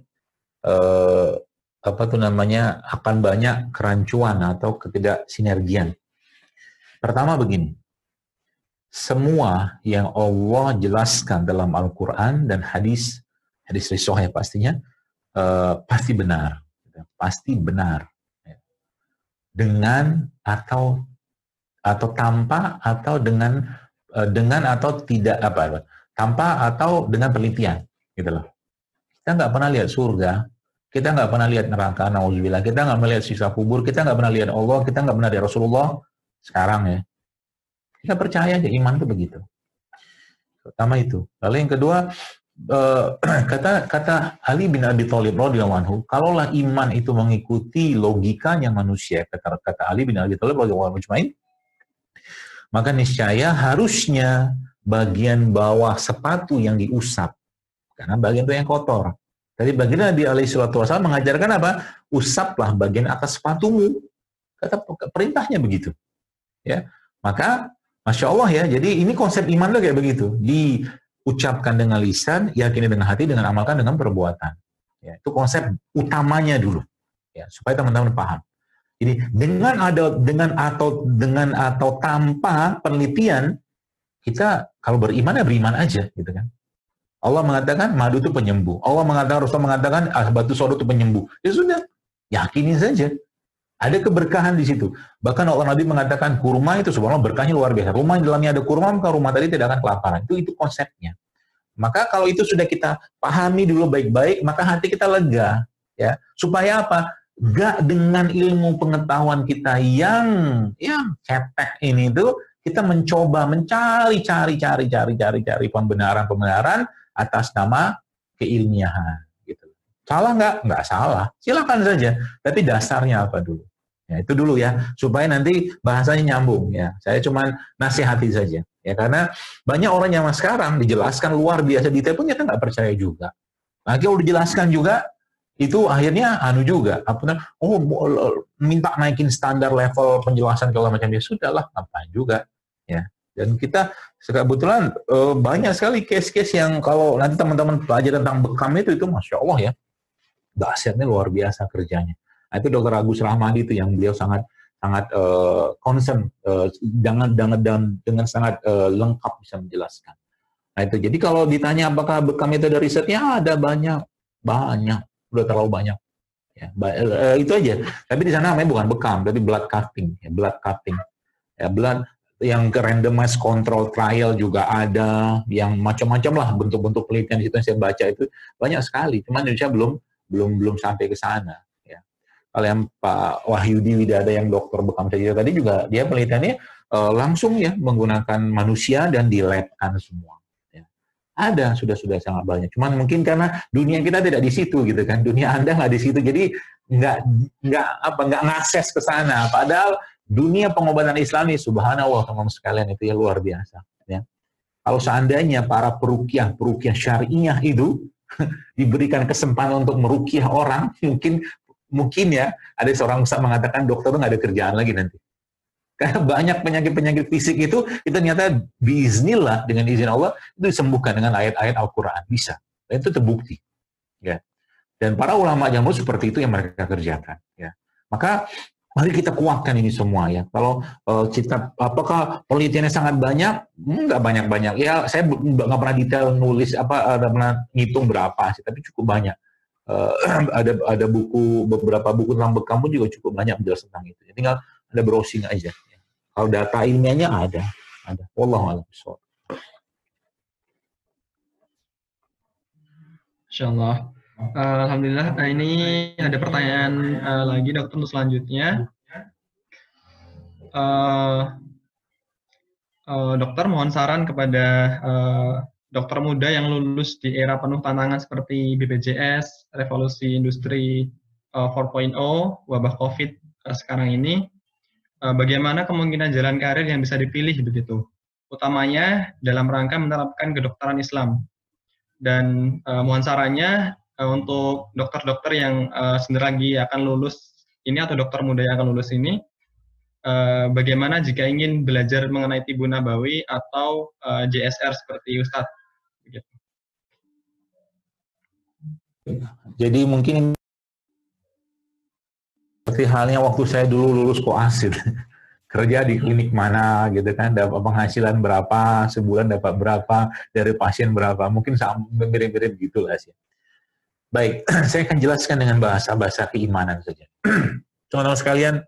akan banyak kerancuan atau ketidaksinergian. Pertama begini, semua yang Allah jelaskan dalam Al-Quran dan hadis risohnya pastinya, pasti benar. Pasti benar. Dengan atau tanpa atau dengan atau tidak tanpa atau dengan penelitian gitu loh. Kita nggak pernah lihat surga, kita nggak pernah lihat neraka, nauzubillah, kita nggak melihat siksa kubur, kita nggak pernah lihat Allah, kita nggak pernah lihat Rasulullah sekarang ya. Kita percaya aja, iman itu begitu. Pertama itu. Lalu yang kedua, kata Ali bin Abi Thalib radhiyallahu anhu, kalaulah iman itu mengikuti logikanya manusia, kata Ali bin Abi Thalib radhiyallahu anhu, maka niscaya harusnya bagian bawah sepatu yang diusap, karena bagian itu yang kotor. Tadi bagian Nabi alaihi salatu wasallam mengajarkan apa? Usaplah bagian atas sepatumu. Kata perintahnya begitu. Ya, maka masya Allah ya. Jadi ini konsep iman lo kayak begitu. Ucapkan dengan lisan, yakini dengan hati, dengan amalkan dengan perbuatan. Ya, itu konsep utamanya dulu, ya, supaya teman-teman paham. Jadi dengan atau tanpa penelitian, kita kalau beriman ya beriman aja, gitu kan. Allah mengatakan madu itu penyembuh. Allah mengatakan, Rasul mengatakan batu sodo itu penyembuh. Ya sudah, yakini saja. Ada keberkahan di situ. Bahkan Allah Nabi mengatakan kurma itu subhanallah berkahnya luar biasa. Rumah di dalamnya ada kurma, maka rumah tadi tidak akan kelaparan. Itu konsepnya. Maka kalau itu sudah kita pahami dulu baik-baik, maka hati kita lega. Ya, supaya apa? Gak dengan ilmu pengetahuan kita yang cetek ini tuh, kita mencoba mencari pembenaran atas nama keilmiahan. Gitu. Salah nggak? Nggak salah. Silakan saja. Tapi dasarnya apa dulu? Ya, itu dulu ya, supaya nanti bahasanya nyambung ya. Saya cuma nasihati saja ya, karena banyak orang yang sekarang dijelaskan luar biasa detail pun kita nggak percaya juga. Nah, kalau dijelaskan juga itu akhirnya juga minta naikin standar level penjelasan kalau macam dia sudahlah, ngapain juga ya. Dan kita kebetulan banyak sekali case-case yang kalau nanti teman-teman belajar tentang bekam itu Masya Allah ya, dahsyatnya luar biasa kerjanya. Nah, itu Dr. Agus Rahmadi itu yang beliau sangat concern dengan sangat lengkap bisa menjelaskan. Nah itu, jadi kalau ditanya apakah bekam itu ada risetnya, ada banyak, udah terlalu banyak. Ya, itu aja. Tapi di sana namanya bukan bekam, tapi blood cutting. Ya, blood yang ke randomized control trial juga ada, yang macam-macam lah bentuk-bentuk penelitian di situ yang saya baca itu banyak sekali. Cuman Indonesia belum sampai ke sana. Kalau yang Pak Wahyudi Widada yang dokter bekam saja tadi juga, dia penelitiannya langsung ya menggunakan manusia dan di lab-kan semua. Ya. Ada sudah sangat banyak. Cuman mungkin karena dunia kita tidak di situ gitu kan, dunia Anda nggak di situ, jadi nggak ngakses ke sana. Padahal dunia pengobatan Islami, subhanallah teman-teman sekalian itu ya luar biasa. Ya. Kalau seandainya para peruqyah syariah itu diberikan kesempatan untuk meruqyah orang, mungkin ya, ada seorang ustaz mengatakan dokter itu nggak ada kerjaan lagi nanti. Karena banyak penyakit-penyakit fisik itu ternyata biiznillah, dengan izin Allah, itu disembuhkan dengan ayat-ayat Al-Quran. Bisa. Dan itu terbukti. Ya. Dan para ulama jamur seperti itu yang mereka kerjakan. Ya. Maka, mari kita kuatkan ini semua ya. Kalau apakah penelitiannya sangat banyak? Nggak banyak-banyak. Ya, saya nggak pernah detail nulis, nggak pernah ngitung berapa sih, tapi cukup banyak. Ada beberapa buku tentang bekam pun juga cukup banyak menjelaskan tentang itu. Tinggal ada browsing aja. Kalau data ilmiahnya ada. Wallahu a'lam bishawab. Insyaallah. Alhamdulillah. Nah, ini ada pertanyaan lagi dokter untuk selanjutnya. Dokter mohon saran kepada dokter muda yang lulus di era penuh tantangan seperti BPJS, revolusi industri 4.0, wabah COVID sekarang ini, bagaimana kemungkinan jalan karir yang bisa dipilih begitu, utamanya dalam rangka menerapkan kedokteran Islam. Dan mohon sarannya untuk dokter-dokter yang sebentar lagi akan lulus ini atau dokter muda yang akan lulus ini, bagaimana jika ingin belajar mengenai Tibun Nabawi atau JSR seperti Ustadz? Begitu. Jadi mungkin seperti halnya waktu saya dulu lulus koas gitu. Kerja di klinik mana gitu kan, dapat penghasilan berapa, sebulan dapat berapa, dari pasien berapa, mungkin mirip-mirip gitulah sih. Baik, saya akan jelaskan dengan bahasa keimanan saja. Teman-teman sekalian,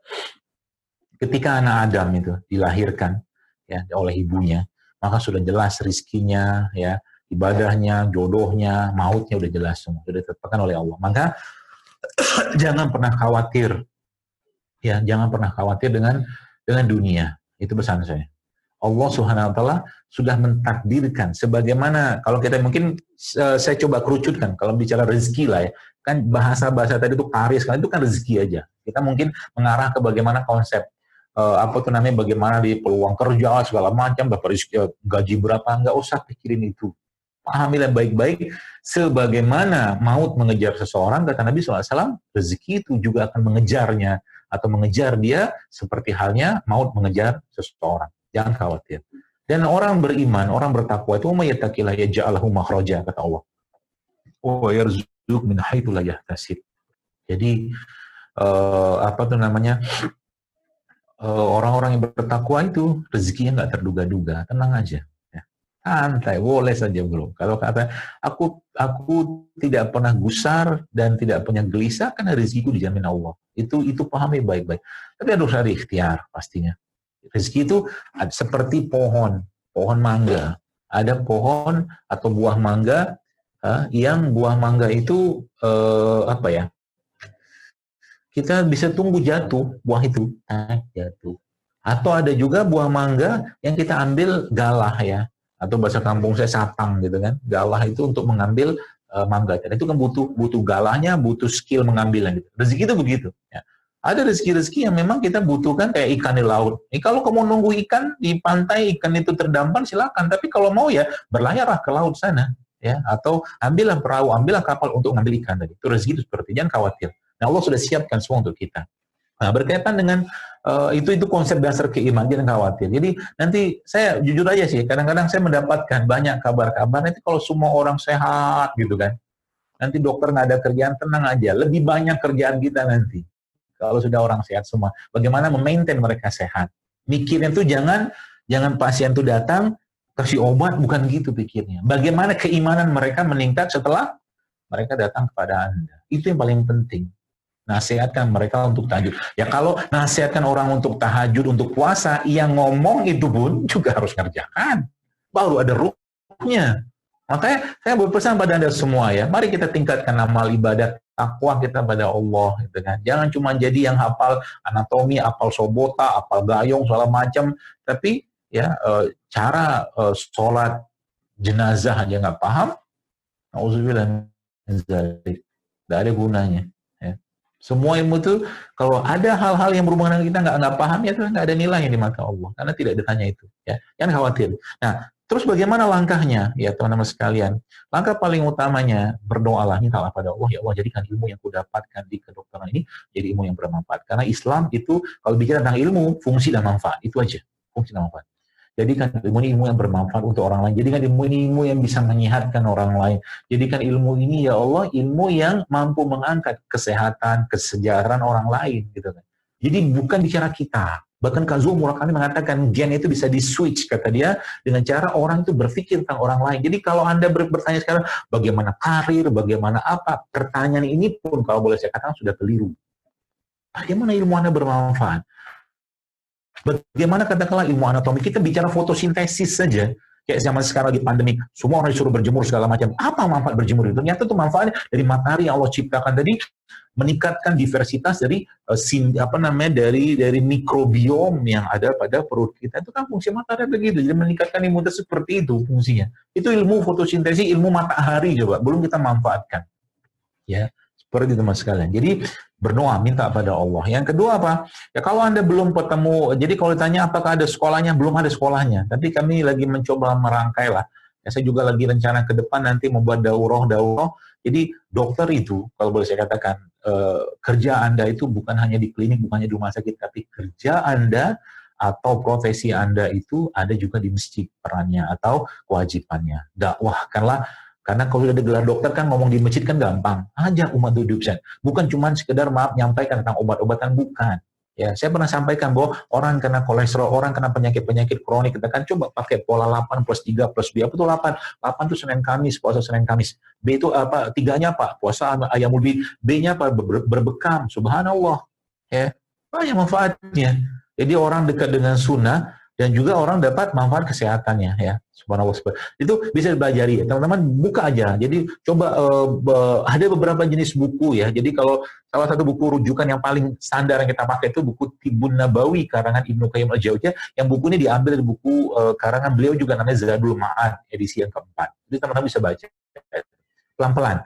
ketika anak Adam itu dilahirkan ya oleh ibunya, maka sudah jelas rizkinya, ya, ibadahnya, jodohnya, mautnya udah jelas semua, sudah ditetapkan oleh Allah. Maka jangan pernah khawatir, ya, jangan pernah khawatir dengan dunia. Itu pesan saya. Allah Subhanahu wa taala sudah mentakdirkan sebagaimana, kalau kita mungkin saya coba kerucutkan kalau bicara rezeki lah ya. Kan bahasa-bahasa tadi itu karis, kan itu kan rezeki aja. Kita mungkin mengarah ke bagaimana konsep bagaimana di peluang kerja segala macam, dapat gaji berapa, nggak usah pikirin itu. Pahamilah baik-baik, sebagaimana maut mengejar seseorang, kata Nabi SAW, rezeki itu juga akan mengejarnya, atau mengejar dia seperti halnya maut mengejar seseorang. Jangan khawatir. Dan orang beriman, orang bertakwa itu, "May yattaqillah yaj'al lahu makhraja," kata Allah. "Wa yarzuqhu min haitsu la yahtasib. Jadi apa tuh namanya, orang-orang yang bertakwa itu rezekinya nggak terduga-duga, tenang aja, ya. Santai, boleh saja bro. Kalau kata aku tidak pernah gusar dan tidak punya gelisah karena rezekiku dijamin Allah. Itu pahami baik-baik. Tapi harus ada ikhtiar pastinya. Rezeki itu seperti pohon mangga. Ada pohon atau buah mangga yang buah mangga itu apa ya? Kita bisa tunggu jatuh buah itu, jatuh. Atau ada juga buah mangga yang kita ambil galah ya, atau bahasa kampung saya sapang gitu kan. Galah itu untuk mengambil mangga. Dan itu kan butuh galahnya, butuh skill mengambilnya gitu. Rezeki itu begitu. Ya. Ada rezeki-rezeki yang memang kita butuhkan kayak ikan di laut. Kalau kamu nunggu ikan di pantai, ikan itu terdampar silakan. Tapi kalau mau ya berlayarlah ke laut sana, ya. Atau ambillah perahu, ambillah kapal untuk ngambil ikan tadi. Itu rezeki itu seperti, jangan khawatir. Nah, Allah sudah siapkan semua untuk kita. Nah, berkaitan dengan itu konsep dasar keimanan, jangan khawatir. Jadi nanti saya jujur aja sih, kadang-kadang saya mendapatkan banyak kabar-kabar nanti kalau semua orang sehat gitu kan. Nanti dokter nggak ada kerjaan, tenang aja. Lebih banyak kerjaan kita nanti. Kalau sudah orang sehat semua. Bagaimana memaintain mereka sehat. Mikirnya tuh jangan pasien tuh datang, kasih obat, bukan gitu pikirnya. Bagaimana keimanan mereka meningkat setelah mereka datang kepada Anda. Itu yang paling penting. Nasihatkan mereka untuk tahajud. Ya kalau nasihatkan orang untuk tahajud, untuk puasa, yang ngomong itu pun juga harus ngerjakan. Baru ada ruhnya. Makanya saya berpesan pada Anda semua ya, mari kita tingkatkan amal ibadat, takwa kita pada Allah. Gitu kan. Jangan cuma jadi yang hafal anatomi, hafal sobota, hafal gayung, segala macam. Tapi ya cara sholat jenazah aja nggak paham, nauzubillah min dzalik. Nggak ada gunanya. Semua ilmu itu, kalau ada hal-hal yang berhubungan dengan kita nggak paham, ya itu nggak ada nilainya di mata Allah. Karena tidak ditanya itu. Ya. Jangan khawatir. Nah, terus bagaimana langkahnya? Ya teman-teman sekalian, langkah paling utamanya, berdoalah, mintalah pada Allah, ya Allah jadikan ilmu yang kudapatkan di kedokteran ini, jadi ilmu yang bermanfaat. Karena Islam itu, kalau bicara tentang ilmu, fungsi dan manfaat. Itu aja, fungsi dan manfaat. Jadikan ilmu ini ilmu yang bermanfaat untuk orang lain. Jadikan ilmu ini ilmu yang bisa menyehatkan orang lain. Jadikan ilmu ini, ya Allah, ilmu yang mampu mengangkat kesehatan, kesejahteraan orang lain. Gitu kan. Jadi bukan bicara kita. Bahkan Kazuo Murakami mengatakan gen itu bisa di-switch, kata dia, dengan cara orang itu berpikir tentang orang lain. Jadi kalau Anda bertanya sekarang, bagaimana karir, bagaimana apa, pertanyaan ini pun, kalau boleh saya katakan, sudah keliru. Bagaimana ilmu Anda bermanfaat? Bagaimana katakanlah ilmu anatomi, kita bicara fotosintesis saja, kayak zaman sekarang lagi pandemi, semua orang disuruh berjemur segala macam. Apa manfaat berjemur itu? Ternyata itu manfaatnya dari matahari yang Allah ciptakan tadi, meningkatkan diversitas dari dari mikrobiom yang ada pada perut kita. Itu kan fungsi matahari begitu, jadi meningkatkan imunitas seperti itu fungsinya. Itu ilmu fotosintesis, ilmu matahari coba, belum kita manfaatkan. Ya. Seperti itu mas sekalian. Jadi berdoa, minta pada Allah. Yang kedua apa? Ya kalau Anda belum ketemu, jadi kalau ditanya apakah ada sekolahnya, belum ada sekolahnya. Tapi kami lagi mencoba merangkai lah. Ya, saya juga lagi rencana ke depan nanti membuat daurah. Jadi dokter itu, kalau boleh saya katakan, kerja Anda itu bukan hanya di klinik, bukan hanya di rumah sakit, tapi kerja Anda atau profesi Anda itu ada juga di masjid perannya atau kewajibannya. Dakwahkanlah. Karena kalau ada gelar dokter kan ngomong di masjid kan gampang. Ajak umat hidup saya. Bukan cuma sekedar menyampaikan tentang obat-obatan, bukan. Ya, saya pernah sampaikan bahwa orang kena kolesterol, orang kena penyakit-penyakit kronik, kita kan coba pakai pola 8 plus 3 plus B. Apa itu 8? 8 itu Senin Kamis, puasa Senin Kamis. B itu apa? 3-nya apa? Puasa ayam ulbi. B-nya apa? Berbekam. Subhanallah. Ya, banyak manfaatnya. Jadi orang dekat dengan sunnah, dan juga orang dapat manfaat kesehatannya ya. Subhanallah. Itu bisa dipelajari ya. Teman-teman buka aja. Jadi coba ada beberapa jenis buku ya. Jadi kalau salah satu buku rujukan yang paling standar yang kita pakai itu buku Tibbun Nabawi karangan Ibnu Qayyim Al-Jauziyah, yang buku ini diambil dari buku karangan beliau juga namanya Zadul Ma'ad edisi yang keempat. Jadi teman-teman bisa baca pelan-pelan.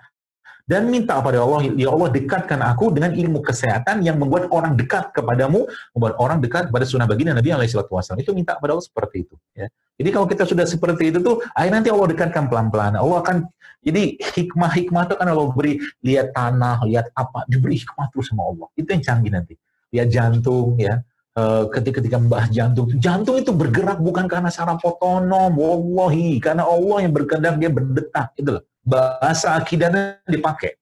Dan minta pada Allah, ya Allah dekatkan aku dengan ilmu kesehatan yang membuat orang dekat kepadamu, membuat orang dekat kepada sunnah baginda Nabi SAW. Itu minta pada Allah seperti itu. Ya. Jadi kalau kita sudah seperti itu tuh, nanti Allah dekatkan pelan-pelan. Allah akan, jadi hikmah itu kan Allah beri, lihat tanah, lihat apa, diberi hikmah terus sama Allah. Itu yang canggih nanti. Lihat jantung, ya. Ketika membahas jantung itu bergerak bukan karena saraf otonom, wallahi, karena Allah yang berkehendak dia berdetak, itu loh. Bahasa akidahnya dipakai.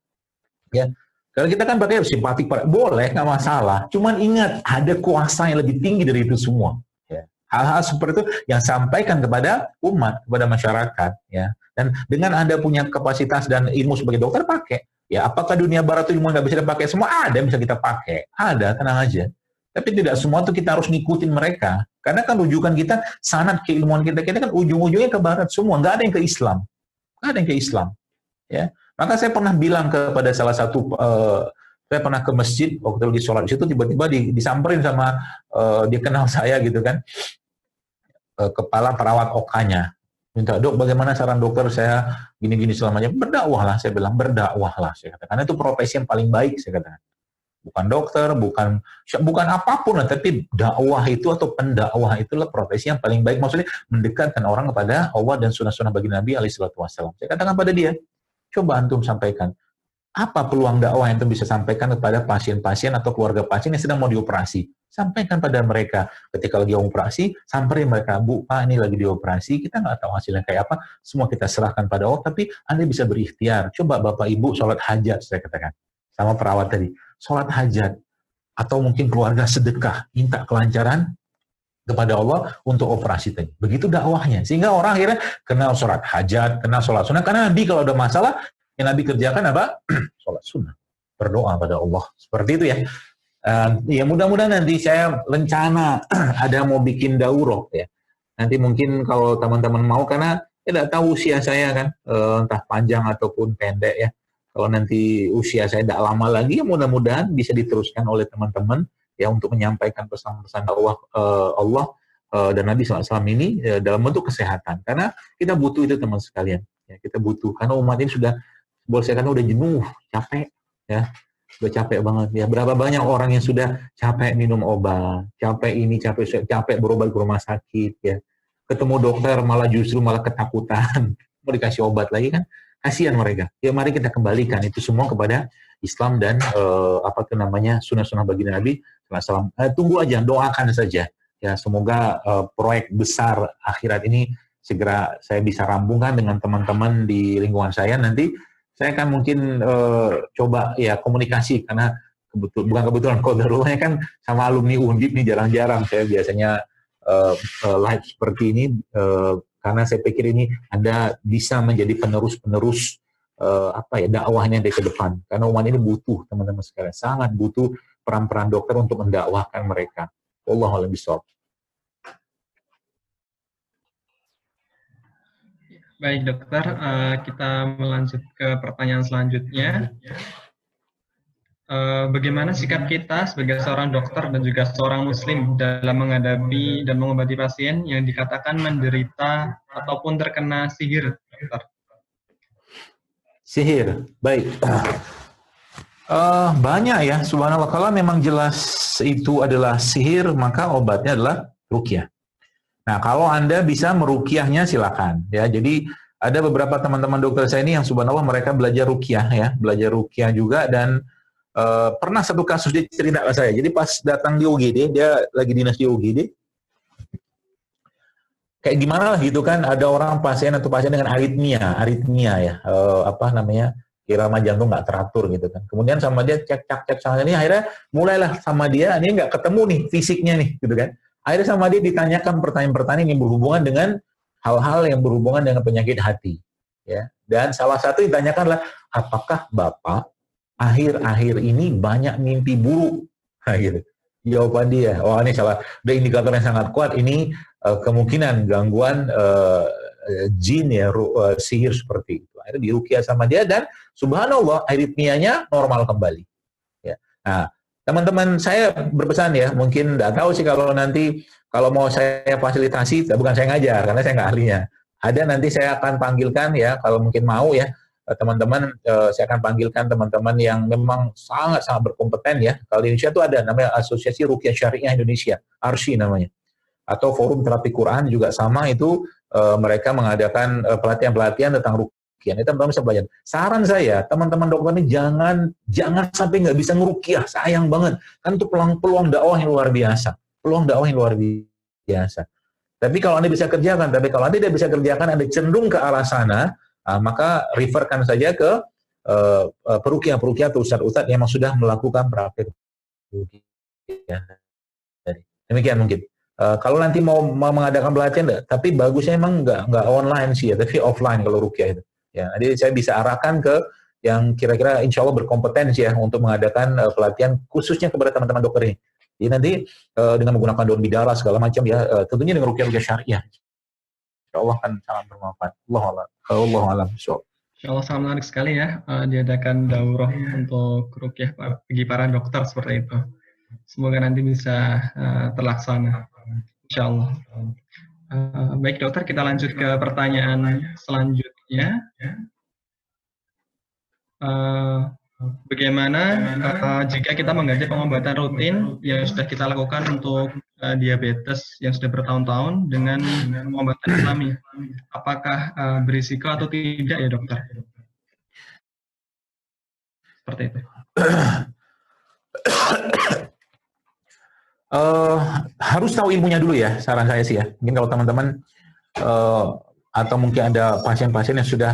Ya, kalau kita kan pakai simpatik, boleh, nggak masalah. Cuman ingat, ada kuasa yang lebih tinggi dari itu semua. Ya. Hal-hal seperti itu yang sampaikan kepada umat, kepada masyarakat. Ya. Dan dengan Anda punya kapasitas dan ilmu sebagai dokter, pakai. Ya, apakah dunia barat itu ilmu nggak bisa dipakai semua? Ada yang bisa kita pakai. Ada, tenang aja. Tapi tidak semua tuh kita harus ngikutin mereka. Karena kan rujukan kita, sanad keilmuan kita kan ujung-ujungnya ke barat semua. Nggak ada yang ke Islam. Nggak ada yang ke Islam. Ya. Maka saya pernah bilang kepada salah satu, saya pernah ke masjid, waktu lagi sholat di situ, tiba-tiba disamperin sama, dia kenal saya gitu kan, kepala perawat OK-nya. Minta, dok, bagaimana saran dokter saya gini-gini selamanya? Berdakwahlah, saya bilang, berdakwahlah. Saya katakan, karena itu profesi yang paling baik, saya katakan. Bukan dokter, bukan apapun, tapi dakwah itu atau pendakwah itulah profesi yang paling baik. Maksudnya mendekatkan orang kepada Allah dan sunnah-sunnah bagi Nabi SAW. Saya katakan pada dia, coba antum sampaikan, apa peluang dakwah yang antum bisa sampaikan kepada pasien-pasien atau keluarga pasien yang sedang mau dioperasi. Sampaikan pada mereka, ketika lagi operasi, samperin mereka, Bu, Pak, ini lagi dioperasi, kita nggak tahu hasilnya kayak apa, semua kita serahkan pada Allah, tapi Anda bisa berikhtiar. Coba Bapak Ibu sholat hajat, saya katakan, sama perawat tadi, sholat hajat, atau mungkin keluarga sedekah, minta kelancaran kepada Allah untuk operasi tadi. Begitu dakwahnya. Sehingga orang akhirnya kenal sholat hajat, kenal sholat sunnah. Karena Nabi kalau ada masalah, yang Nabi kerjakan apa? Sholat sunnah. Berdoa pada Allah. Seperti itu ya. Ya mudah-mudahan nanti saya rencana ada mau bikin daurah ya. Nanti mungkin kalau teman-teman mau, karena tidak tahu usia saya kan, entah panjang ataupun pendek ya. Kalau nanti usia saya tidak lama lagi, ya mudah-mudahan bisa diteruskan oleh teman-teman ya untuk menyampaikan pesan-pesan dakwah Allah dan Nabi SAW ini dalam bentuk kesehatan. Karena kita butuh itu teman sekalian. Ya, kita butuh karena umat ini sudah, boleh saya katakan udah jenuh, capek ya. Sudah capek banget ya. Berapa banyak orang yang sudah capek minum obat, capek ini, capek berobat ke rumah sakit ya. Ketemu dokter malah ketakutan. Mau dikasih obat lagi kan? Kasihan mereka. Ya mari kita kembalikan itu semua kepada Islam dan sunnah-sunnah baginda Nabi SAW. Tunggu aja, doakan saja. Ya semoga proyek besar akhirat ini segera saya bisa rampungkan dengan teman-teman di lingkungan saya. Nanti saya akan mungkin coba ya komunikasi, karena bukan kebetulan qadarullah kan sama alumni Undip nih jarang-jarang saya biasanya live seperti ini, karena saya pikir ini Anda bisa menjadi penerus dakwahnya dari ke depan, karena umat ini butuh, teman-teman sekalian, sangat butuh peran-peran dokter untuk mendakwahkan mereka. Wallahu a'lam bishawab. Baik dokter, kita melanjut ke pertanyaan selanjutnya. Bagaimana sikap kita sebagai seorang dokter dan juga seorang muslim dalam menghadapi dan mengobati pasien yang dikatakan menderita ataupun terkena sihir, dokter? Sihir, baik. Banyak ya, subhanallah. Kalau memang jelas itu adalah sihir, maka obatnya adalah ruqyah. Nah, kalau Anda bisa meruqyahnya silakan ya. Jadi ada beberapa teman-teman dokter saya ini yang subhanallah mereka belajar ruqyah ya, belajar ruqyah juga, dan pernah satu kasus dia cerita ke saya. Jadi pas datang di UGD, dia lagi dinas di UGD. Kayak gimana lah gitu kan, ada orang pasien dengan aritmia ya, irama jantung nggak teratur gitu kan. Kemudian sama dia cek sama ini, akhirnya mulailah sama dia, ini nggak ketemu nih fisiknya nih gitu kan. Akhirnya sama dia ditanyakan pertanyaan-pertanyaan yang berhubungan dengan hal-hal yang berhubungan dengan penyakit hati. Ya. Dan salah satu ditanyakanlah, apakah Bapak akhir-akhir ini banyak mimpi buruk? Nah, gitu. Jawaban dia, ini salah. Ada indikator yang sangat kuat, ini kemungkinan gangguan jin ya, sihir seperti itu. Akhirnya diruqyah sama dia dan subhanallah aritmianya normal kembali. Ya. Nah, teman-teman saya berpesan ya, mungkin nggak tahu sih kalau nanti kalau mau saya fasilitasi, bukan saya ngajar karena saya nggak ahlinya. Ada nanti saya akan panggilkan ya, kalau mungkin mau ya teman-teman, saya akan panggilkan teman-teman yang memang sangat-sangat berkompeten ya. Kalau di Indonesia itu ada namanya Asosiasi Ruqyah Syariah Indonesia, ARSY namanya. Atau Forum Terapi Quran juga sama itu, mereka mengadakan pelatihan-pelatihan tentang ruqyah. Ini teman-teman bisa belajar. Saran saya, teman-teman dokter ini jangan sampai nggak bisa ngeruqyah, sayang banget. Kan itu peluang dakwah yang luar biasa. Peluang dakwah yang luar biasa. Tapi kalau Anda bisa kerjakan, tapi kalau Anda tidak bisa kerjakan, Anda cenderung ke arah sana, maka referkan saja ke peruqyah atau ustadz-ustadz yang sudah melakukan praktek ruqyah. Demikian mungkin. Kalau nanti mau mengadakan pelatihan, tapi bagusnya emang nggak online sih ya, tapi offline kalau ruqyah itu. Ya, jadi saya bisa arahkan ke yang kira-kira insya Allah berkompetensi ya untuk mengadakan pelatihan khususnya kepada teman-teman dokter ini. Jadi nanti dengan menggunakan daun bidara segala macam ya, tentunya dengan ruqyah syariah. Insya Allah kan sangat bermanfaat. Allah alam. Insya Allah sangat menarik sekali ya diadakan daurah untuk ruqyah bagi para dokter seperti itu. Semoga nanti bisa terlaksana. Insya Allah. Baik dokter, kita lanjut ke pertanyaan selanjutnya. Bagaimana jika kita mengganti pengobatan rutin yang sudah kita lakukan untuk diabetes yang sudah bertahun-tahun dengan pengobatan Islami? Apakah berisiko atau tidak ya dokter? Seperti itu. Harus tahu ilmunya dulu ya, saran saya sih ya. Mungkin kalau teman-teman atau mungkin ada pasien-pasien yang sudah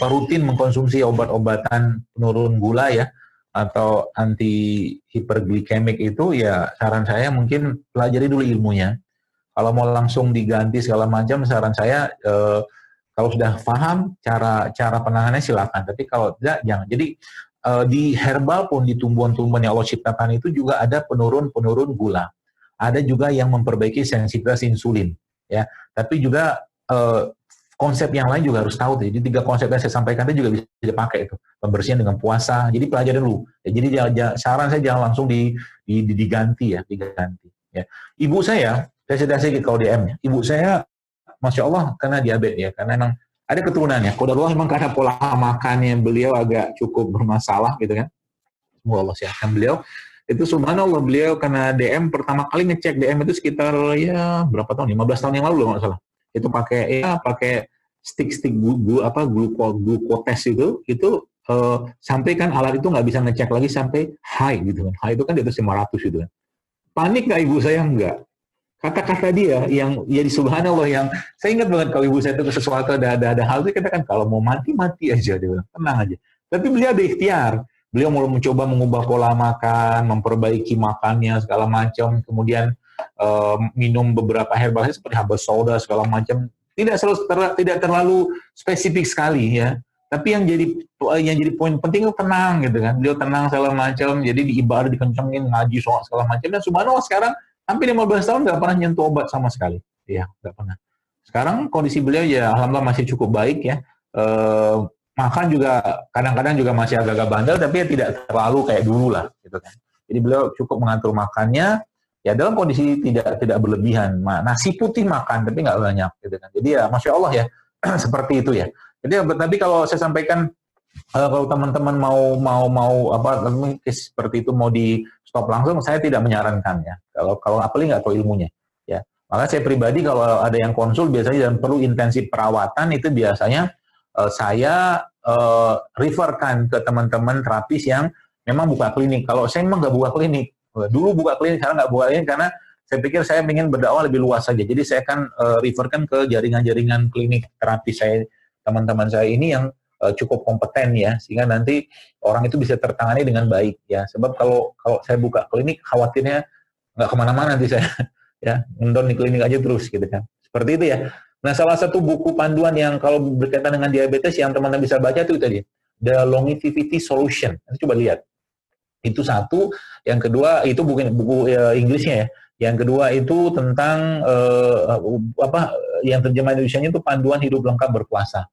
rutin mengkonsumsi obat-obatan penurun gula ya, atau anti hiperglikemik itu ya, saran saya mungkin pelajari dulu ilmunya. Kalau mau langsung diganti segala macam, saran saya kalau sudah paham cara penanganannya silakan. Tapi kalau tidak, jangan. Jadi di herbal pun, di tumbuhan-tumbuhan yang Allah ciptakan itu juga ada penurun gula. Ada juga yang memperbaiki sensitivitas insulin, ya. Tapi juga konsep yang lain juga harus tahu. Jadi 3 konsep yang saya sampaikan itu juga bisa dipakai itu. Pembersihan dengan puasa. Jadi pelajari dulu. Ya, jadi saran saya jangan langsung diganti ya, diganti. Ya. Ibu saya cerita sedikit kalau DM-nya. Ibu saya, masya Allah, karena diabetes ya, karena emang ada keturunannya. Qadarullah memang karena pola makannya beliau agak cukup bermasalah gitu kan. Semoga Allah sehatkan beliau. Itu subhanallah, beliau karena DM pertama kali ngecek DM itu sekitar ya berapa tahun? 15 tahun yang lalu loh, nggak salah. Itu pakai stick glukotes itu sampai kan alat itu nggak bisa ngecek lagi sampai high gitu kan. High itu kan di atas 500 gitu kan. Panik nggak ibu saya? Enggak. Kata-kata dia yang jadi subhanallah, yang saya ingat banget kalau ibu saya itu sesuatu ada hal itu katakan kalau mau mati aja, dia bilang tenang aja. Tapi beliau ada ikhtiar, beliau mulai mencoba mengubah pola makan, memperbaiki makannya segala macam, kemudian minum beberapa herbal seperti habas soda segala macam, tidak terlalu spesifik sekali ya. Tapi yang jadi poin penting itu tenang gitu kan, beliau tenang segala macam, jadi di ibadah dikencengin, ngaji soal segala macam, dan subhanallah sekarang hampir 15 tahun nggak pernah nyentuh obat sama sekali. Ya, nggak pernah. Sekarang kondisi beliau ya alhamdulillah masih cukup baik ya. Makan juga kadang-kadang juga masih agak-agak bandel, tapi ya tidak terlalu kayak dulu lah gitu kan. Jadi beliau cukup mengatur makannya ya dalam kondisi tidak berlebihan. Nasi putih makan tapi nggak banyak gitu kan. Jadi ya masya Allah ya seperti itu ya. Jadi tapi kalau saya sampaikan kalau teman-teman mau seperti itu mau di stop langsung, saya tidak menyarankan ya. Kalau apalagi nggak tahu ilmunya ya. Maka saya pribadi kalau ada yang konsul biasanya dan perlu intensif perawatan itu biasanya saya referkan ke teman-teman terapis yang memang buka klinik. Kalau saya memang nggak buka klinik, dulu buka klinik, sekarang nggak buka klinik karena saya pikir saya ingin berdakwah lebih luas saja. Jadi saya akan referkan ke jaringan-jaringan klinik terapis saya, teman-teman saya ini yang cukup kompeten ya, sehingga nanti orang itu bisa tertangani dengan baik ya. Sebab kalau saya buka klinik khawatirnya nggak kemana-mana nanti saya ya, ngendon di klinik aja terus gitu kan. Seperti itu ya. Nah, salah satu buku panduan yang kalau berkaitan dengan diabetes yang teman-teman bisa baca itu tadi, The Longevity Solution. Nanti coba lihat. Itu satu. Yang kedua itu buku Inggrisnya ya. Yang kedua itu tentang yang terjemahan Indonesianya itu panduan hidup lengkap berpuasa.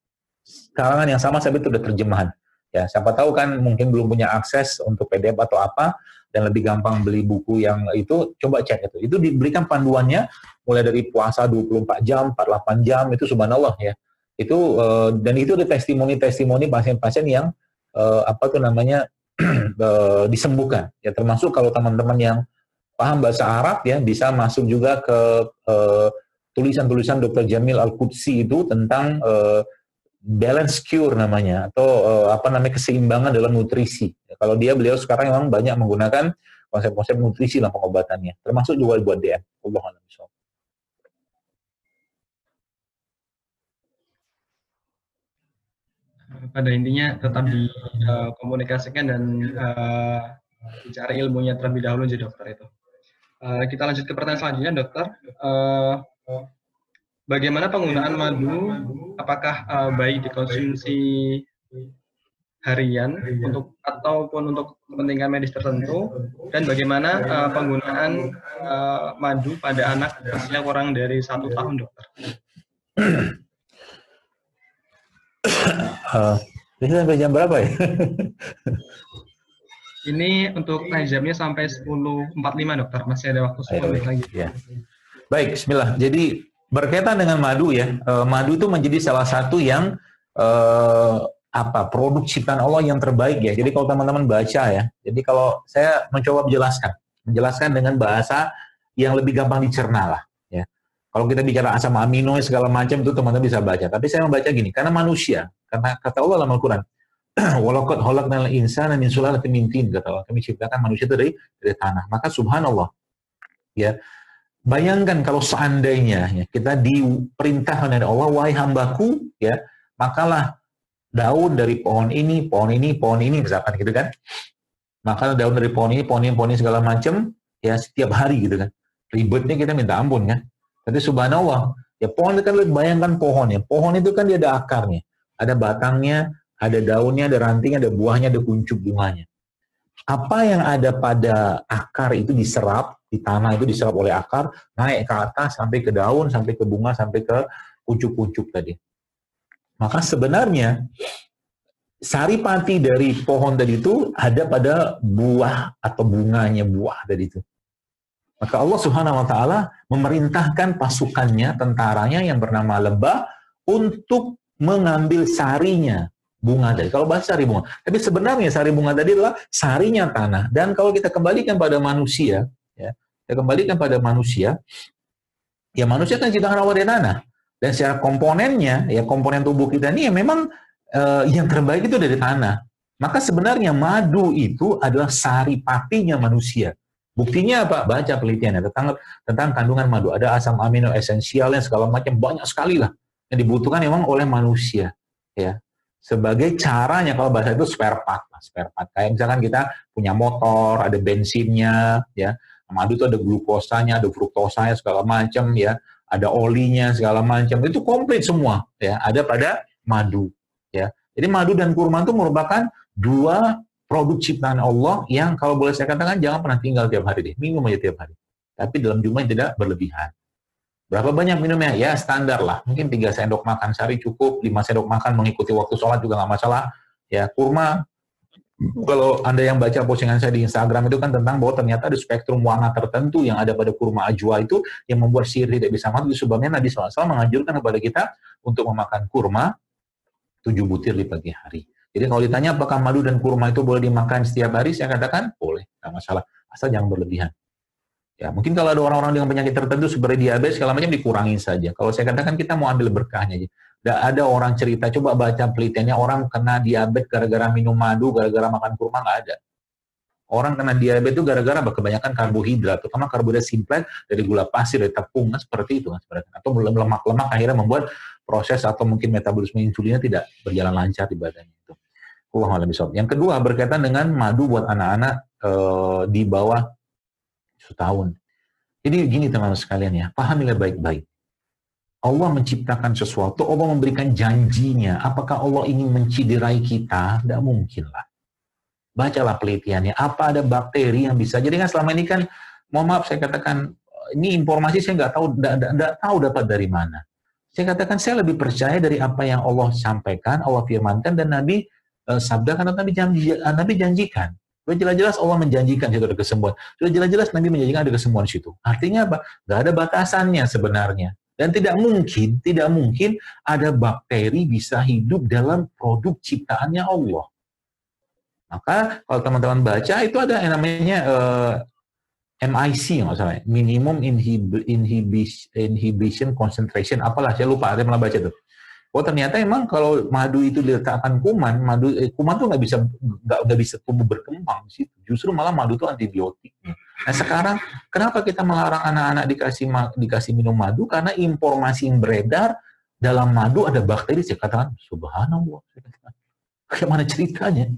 Kalangan yang sama saya itu udah terjemahan. Ya, siapa tahu kan mungkin belum punya akses untuk PDF atau apa dan lebih gampang beli buku yang itu, coba cek itu. Itu diberikan panduannya mulai dari puasa 24 jam, 48 jam itu subhanallah ya. Itu dan itu ada testimoni pasien-pasien yang disembuhkan. Ya termasuk kalau teman-teman yang paham bahasa Arab ya bisa masuk juga ke tulisan-tulisan Dr. Jamil Al-Qudsi itu tentang balance cure namanya, atau keseimbangan dalam nutrisi. Kalau beliau sekarang memang banyak menggunakan konsep-konsep nutrisi dalam pengobatannya, termasuk juga buat DM. Allahu a'lam bishawab. pada intinya tetap dikomunikasikan dan dicari ilmunya terlebih dahulu jadi dokter itu. Kita lanjut ke pertanyaan selanjutnya, dokter. Bagaimana penggunaan madu? Apakah baik dikonsumsi harian ataupun untuk kepentingan medis tertentu? Dan bagaimana penggunaan madu pada anak usia kurang dari 1 tahun, dokter? Ini sampai jam berapa ya? Ini untuk jamnya sampai 10.45, dokter. Masih ada waktu 10 menit lagi. Ya. Baik, bismillah. Jadi berkaitan dengan madu ya, madu itu menjadi salah satu yang produk ciptaan Allah yang terbaik ya. Jadi kalau teman-teman baca ya, jadi kalau saya mencoba menjelaskan dengan bahasa yang lebih gampang dicerna lah ya. Kalau kita bicara asam amino segala macam itu teman-teman bisa baca. Tapi saya membaca gini, karena manusia, karena kata Allah dalam Al-Quran, walaqad khalaqnal insana min sulalatin min tin, kata Allah, kami ciptakan manusia dari tanah. Maka subhanallah ya, bayangkan kalau seandainya ya, kita diperintahkan oleh Allah, wahai hambaku ya, makalah daun dari pohon ini, misalkan gitu kan. Makalah daun dari pohon ini segala macam ya setiap hari gitu kan. Ribetnya kita minta ampun kan. Tapi subhanallah, ya pohon itu kan, bayangkan pohonnya. Pohon itu kan dia ada akarnya, ada batangnya, ada daunnya, ada rantingnya, ada buahnya, ada kuncup bunganya. Apa yang ada pada akar itu diserap, di tanah itu diserap oleh akar, naik ke atas, sampai ke daun, sampai ke bunga, sampai ke kuncup-kuncup tadi. Maka sebenarnya, saripati dari pohon tadi itu ada pada buah atau bunganya buah tadi itu. Maka Allah Subhanahu wa Ta'ala memerintahkan pasukannya, tentaranya yang bernama lebah, untuk mengambil sarinya bunga tadi. Kalau bahasa sari bunga. Tapi sebenarnya sari bunga tadi adalah sarinya tanah. Dan kalau kita kembalikan pada manusia, ya, ya manusia kan ciptakan Allah dari tanah. Dan secara komponennya, ya komponen tubuh kita ini ya memang yang terbaik itu dari tanah. Maka sebenarnya madu itu adalah saripatinya manusia. Buktinya apa? Baca penelitiannya tentang kandungan madu. Ada asam amino esensialnya segala macam, banyak sekali lah yang dibutuhkan memang oleh manusia. Ya, sebagai caranya, kalau bahasa itu spare part. Kayak misalkan kita punya motor, ada bensinnya, ya. Madu itu ada glukosanya, ada fruktosanya segala macam, ya. Ada olinya segala macam. Itu komplit semua, ya. Ada pada madu, ya. Jadi madu dan kurma itu merupakan dua produk ciptaan Allah yang kalau boleh saya katakan jangan pernah tinggal tiap hari deh, minum aja tiap hari. Tapi dalam jumlah yang tidak berlebihan. Berapa banyak minumnya? Ya standar lah. Mungkin 3 sendok makan sehari cukup, 5 sendok makan mengikuti waktu sholat juga nggak masalah. Ya, kurma, kalau Anda yang baca postingan saya di Instagram itu kan tentang bahwa ternyata ada spektrum warna tertentu yang ada pada kurma ajwa itu yang membuat sihir tidak bisa mati. Sebabnya Nabi SAW menganjurkan kepada kita untuk memakan kurma 7 butir di pagi hari. Jadi kalau ditanya apakah madu dan kurma itu boleh dimakan setiap hari, saya katakan boleh, nggak masalah. Asal jangan berlebihan. Ya, mungkin kalau ada orang-orang dengan penyakit tertentu seperti diabetes segala macam dikurangin saja. Kalau saya katakan kita mau ambil berkahnya aja. Tidak ada orang cerita, coba baca penelitiannya orang kena diabetes gara-gara minum madu, gara-gara makan kurma, nggak ada. Orang kena diabetes itu gara-gara kebanyakan karbohidrat, terutama karbohidrat simplet dari gula pasir, dari tepung, kan seperti itu. Atau lemak-lemak akhirnya membuat proses atau mungkin metabolisme insulinnya tidak berjalan lancar di badannya itu. Yang kedua berkaitan dengan madu buat anak-anak di bawah 1 tahun. Jadi gini teman-teman sekalian ya, pahamilah baik-baik. Allah menciptakan sesuatu, Allah memberikan janjinya. Apakah Allah ingin menciderai kita? Tidak mungkin lah. Bacalah penelitiannya. Apa ada bakteri yang bisa? Jadi kan selama ini kan, mohon maaf saya katakan, ini informasi saya nggak tahu dapat dari mana. Saya katakan saya lebih percaya dari apa yang Allah sampaikan, Allah firmankan, dan Nabi sabdakan, atau Nabi janjikan. Sudah jelas-jelas Allah menjanjikan situ ada kesembuhan. Sudah jelas-jelas Nabi menjanjikan ada kesembuhan di situ. Artinya apa? Nggak ada batasannya sebenarnya. Dan tidak mungkin ada bakteri bisa hidup dalam produk ciptaannya Allah. Maka kalau teman-teman baca itu ada yang namanya MIC, nggak salah, minimum inhibition concentration, apalah saya lupa, saya malah baca tuh. Oh ternyata emang kalau madu itu diletakkan kuman tuh nggak bisa tumbuh berkembang di situ. Justru malah madu itu antibiotik. Nah sekarang kenapa kita melarang anak-anak dikasih minum madu? Karena informasi yang beredar dalam madu ada bakteri. Saya katakan subhanallah. Bagaimana ceritanya?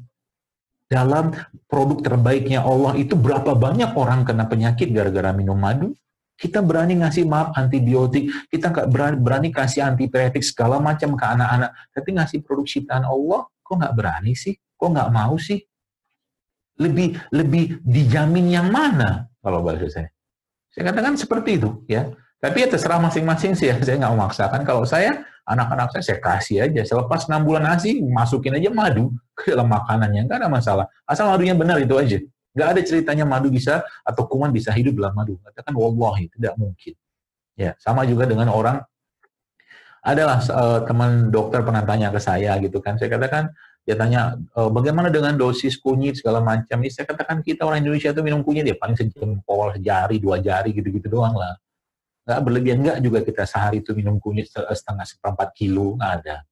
Dalam produk terbaiknya Allah itu berapa banyak orang kena penyakit gara-gara minum madu? Kita berani ngasih maaf antibiotik, kita nggak berani kasih antipiretik segala macam ke anak-anak, tapi ngasih produk ciptaan Allah, kok nggak berani sih? Kok nggak mau sih? Lebih dijamin yang mana kalau bahasa saya? Saya katakan seperti itu, ya. Tapi ya terserah masing-masing sih ya. Saya nggak memaksakan. Kalau saya, anak-anak saya kasih aja. Selepas 6 bulan ASI, masukin aja madu ke dalam makanannya. Nggak ada masalah. Asal madunya benar, itu aja. Nggak ada ceritanya madu bisa, atau kuman bisa hidup dalam madu. Katakan, wallahi, tidak mungkin. Ya, sama juga dengan orang, adalah teman dokter pernah tanya ke saya gitu kan. Saya katakan, dia tanya, bagaimana dengan dosis kunyit segala macam. Saya katakan, kita orang Indonesia itu minum kunyit ya paling sejempol, sejari, 2 jari, gitu-gitu doang lah. Nggak berlebihan, nggak juga kita sehari itu minum kunyit setengah seperempat kilo, nggak ada.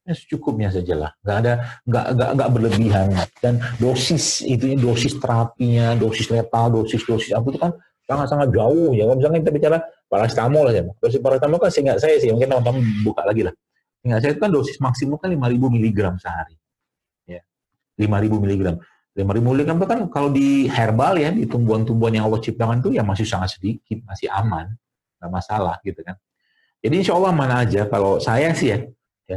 Ya, secukupnya saja lah, nggak berlebihan. Dan dosis itu, dosis terapinya, dosis letal, dosis apa itu kan sangat-sangat jauh ya. Kalau misalnya kita bicara paracetamol lah ya, dosis paracetamol kan seingat saya sih, mungkin teman-teman buka lagi lah. Seingat saya itu kan dosis maksimum kan 5.000 mg sehari. Ya, 5.000 mg. 5.000 mg itu kan kalau di herbal ya, di tumbuhan-tumbuhan yang Allah ciptakan itu ya masih sangat sedikit, masih aman. Nggak masalah gitu kan. Jadi insya Allah mana aja kalau saya sih ya.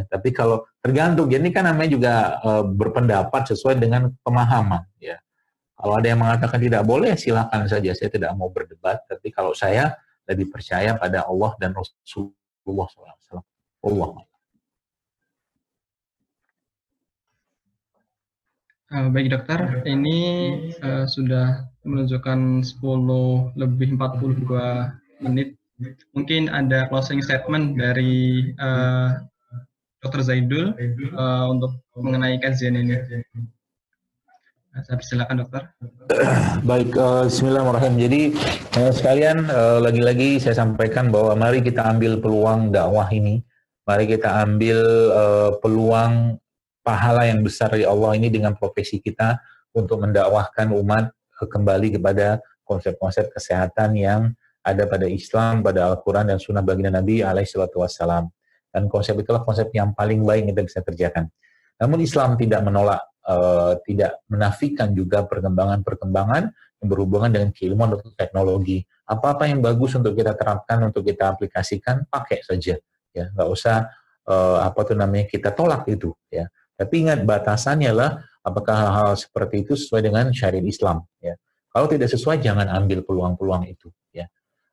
Tapi kalau tergantung, jadi kan namanya juga berpendapat sesuai dengan pemahaman ya. Kalau ada yang mengatakan tidak boleh, silakan saja. Saya tidak mau berdebat. Tapi kalau saya lebih percaya pada Allah dan Rasulullah SAW. Allah. Baik dokter, ini sudah menunjukkan 10:42 menit. Mungkin ada closing statement dari Dr. Zaidul untuk mengenai kajian ini. Saya persilakan dokter. Baik, bismillahirrahmanirrahim. Jadi sekalian, lagi-lagi saya sampaikan bahwa mari kita ambil peluang dakwah ini. Mari kita ambil peluang pahala yang besar dari Allah ini dengan profesi kita untuk mendakwahkan umat kembali kepada konsep-konsep kesehatan yang ada pada Islam, pada Al-Quran dan Sunnah baginda Nabi alaihissalam. Dan konsep itulah konsep yang paling baik yang kita bisa kerjakan. Namun Islam tidak menolak, tidak menafikan juga perkembangan-perkembangan yang berhubungan dengan keilmuan atau teknologi. Apa-apa yang bagus untuk kita terapkan, untuk kita aplikasikan, pakai saja. Ya, nggak usah kita tolak itu. Ya. Tapi ingat batasannya lah, apakah hal-hal seperti itu sesuai dengan syariat Islam. Ya. Kalau tidak sesuai, jangan ambil peluang-peluang itu. Ya.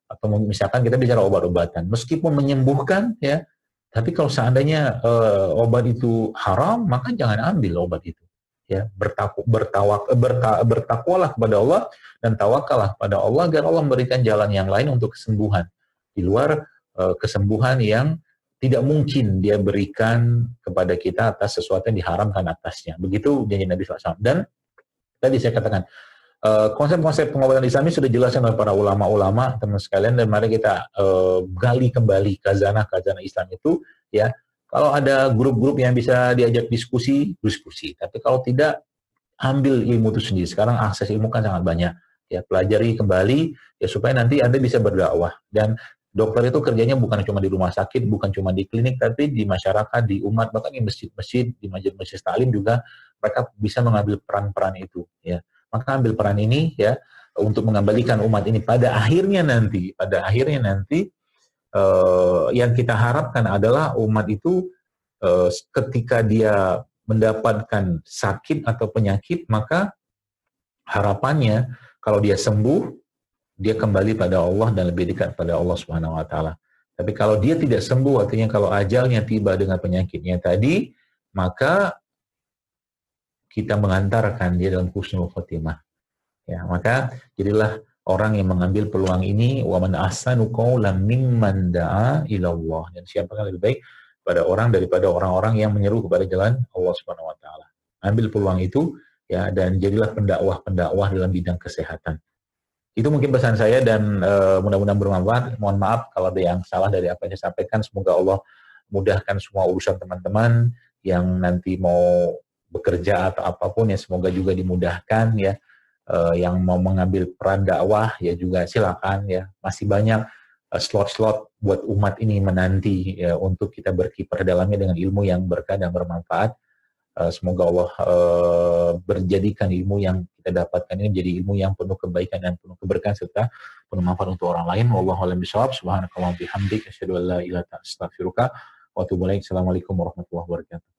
Atau misalkan kita bicara obat-obatan, meskipun menyembuhkan, ya, tapi kalau seandainya obat itu haram, maka jangan ambil obat itu. Ya, bertakwalah kepada Allah dan tawakallah pada Allah agar Allah memberikan jalan yang lain untuk kesembuhan di luar kesembuhan yang tidak mungkin dia berikan kepada kita atas sesuatu yang diharamkan atasnya. Begitu janji Nabi SAW. Dan tadi saya katakan, konsep-konsep pengobatan Islami sudah dijelaskan oleh para ulama-ulama, teman sekalian, dan mari kita gali kembali khazanah-khazanah Islam itu, ya. Kalau ada grup-grup yang bisa diajak diskusi. Tapi kalau tidak, ambil ilmu itu sendiri. Sekarang akses ilmu kan sangat banyak. Ya, pelajari kembali, ya supaya nanti Anda bisa berdakwah. Dan dokter itu kerjanya bukan cuma di rumah sakit, bukan cuma di klinik, tapi di masyarakat, di umat, bahkan di masjid-masjid, di majelis taklim juga mereka bisa mengambil peran-peran itu. Ya. Maka ambil peran ini ya untuk mengembalikan umat ini pada akhirnya nanti yang kita harapkan adalah umat itu ketika dia mendapatkan sakit atau penyakit, maka harapannya kalau dia sembuh, dia kembali pada Allah dan lebih dekat pada Allah Subhanahu wa taala. Tapi kalau dia tidak sembuh, artinya kalau ajalnya tiba dengan penyakitnya tadi, maka kita mengantarkan dia dalam husnul khotimah. Ya, maka jadilah orang yang mengambil peluang ini, wa man ahsanu qawlan mimman da'a ila Allah. Dan siapakah lebih baik pada orang daripada orang-orang yang menyeru kepada jalan Allah Subhanahu wa taala. Ambil peluang itu ya, dan jadilah pendakwah dalam bidang kesehatan. Itu mungkin pesan saya, dan mudah-mudahan bermanfaat. Mohon maaf kalau ada yang salah dari apa yang saya sampaikan. Semoga Allah mudahkan semua urusan teman-teman yang nanti mau bekerja atau apapun, ya semoga juga dimudahkan ya. Yang mau mengambil peran dakwah ya juga silakan ya. Masih banyak slot-slot buat umat ini menanti ya, untuk kita berkiprah dalamnya dengan ilmu yang berkah dan bermanfaat. Semoga Allah berjadikan ilmu yang kita dapatkan ini menjadi ilmu yang penuh kebaikan dan penuh keberkahan serta penuh manfaat untuk orang lain. Wallahu a'lam bishawab. Subhanakallahumma bihamdik asyhadu an la ilaha illa anta astaghfiruka wa atubu ilaik. Assalamualaikum warahmatullahi wabarakatuh.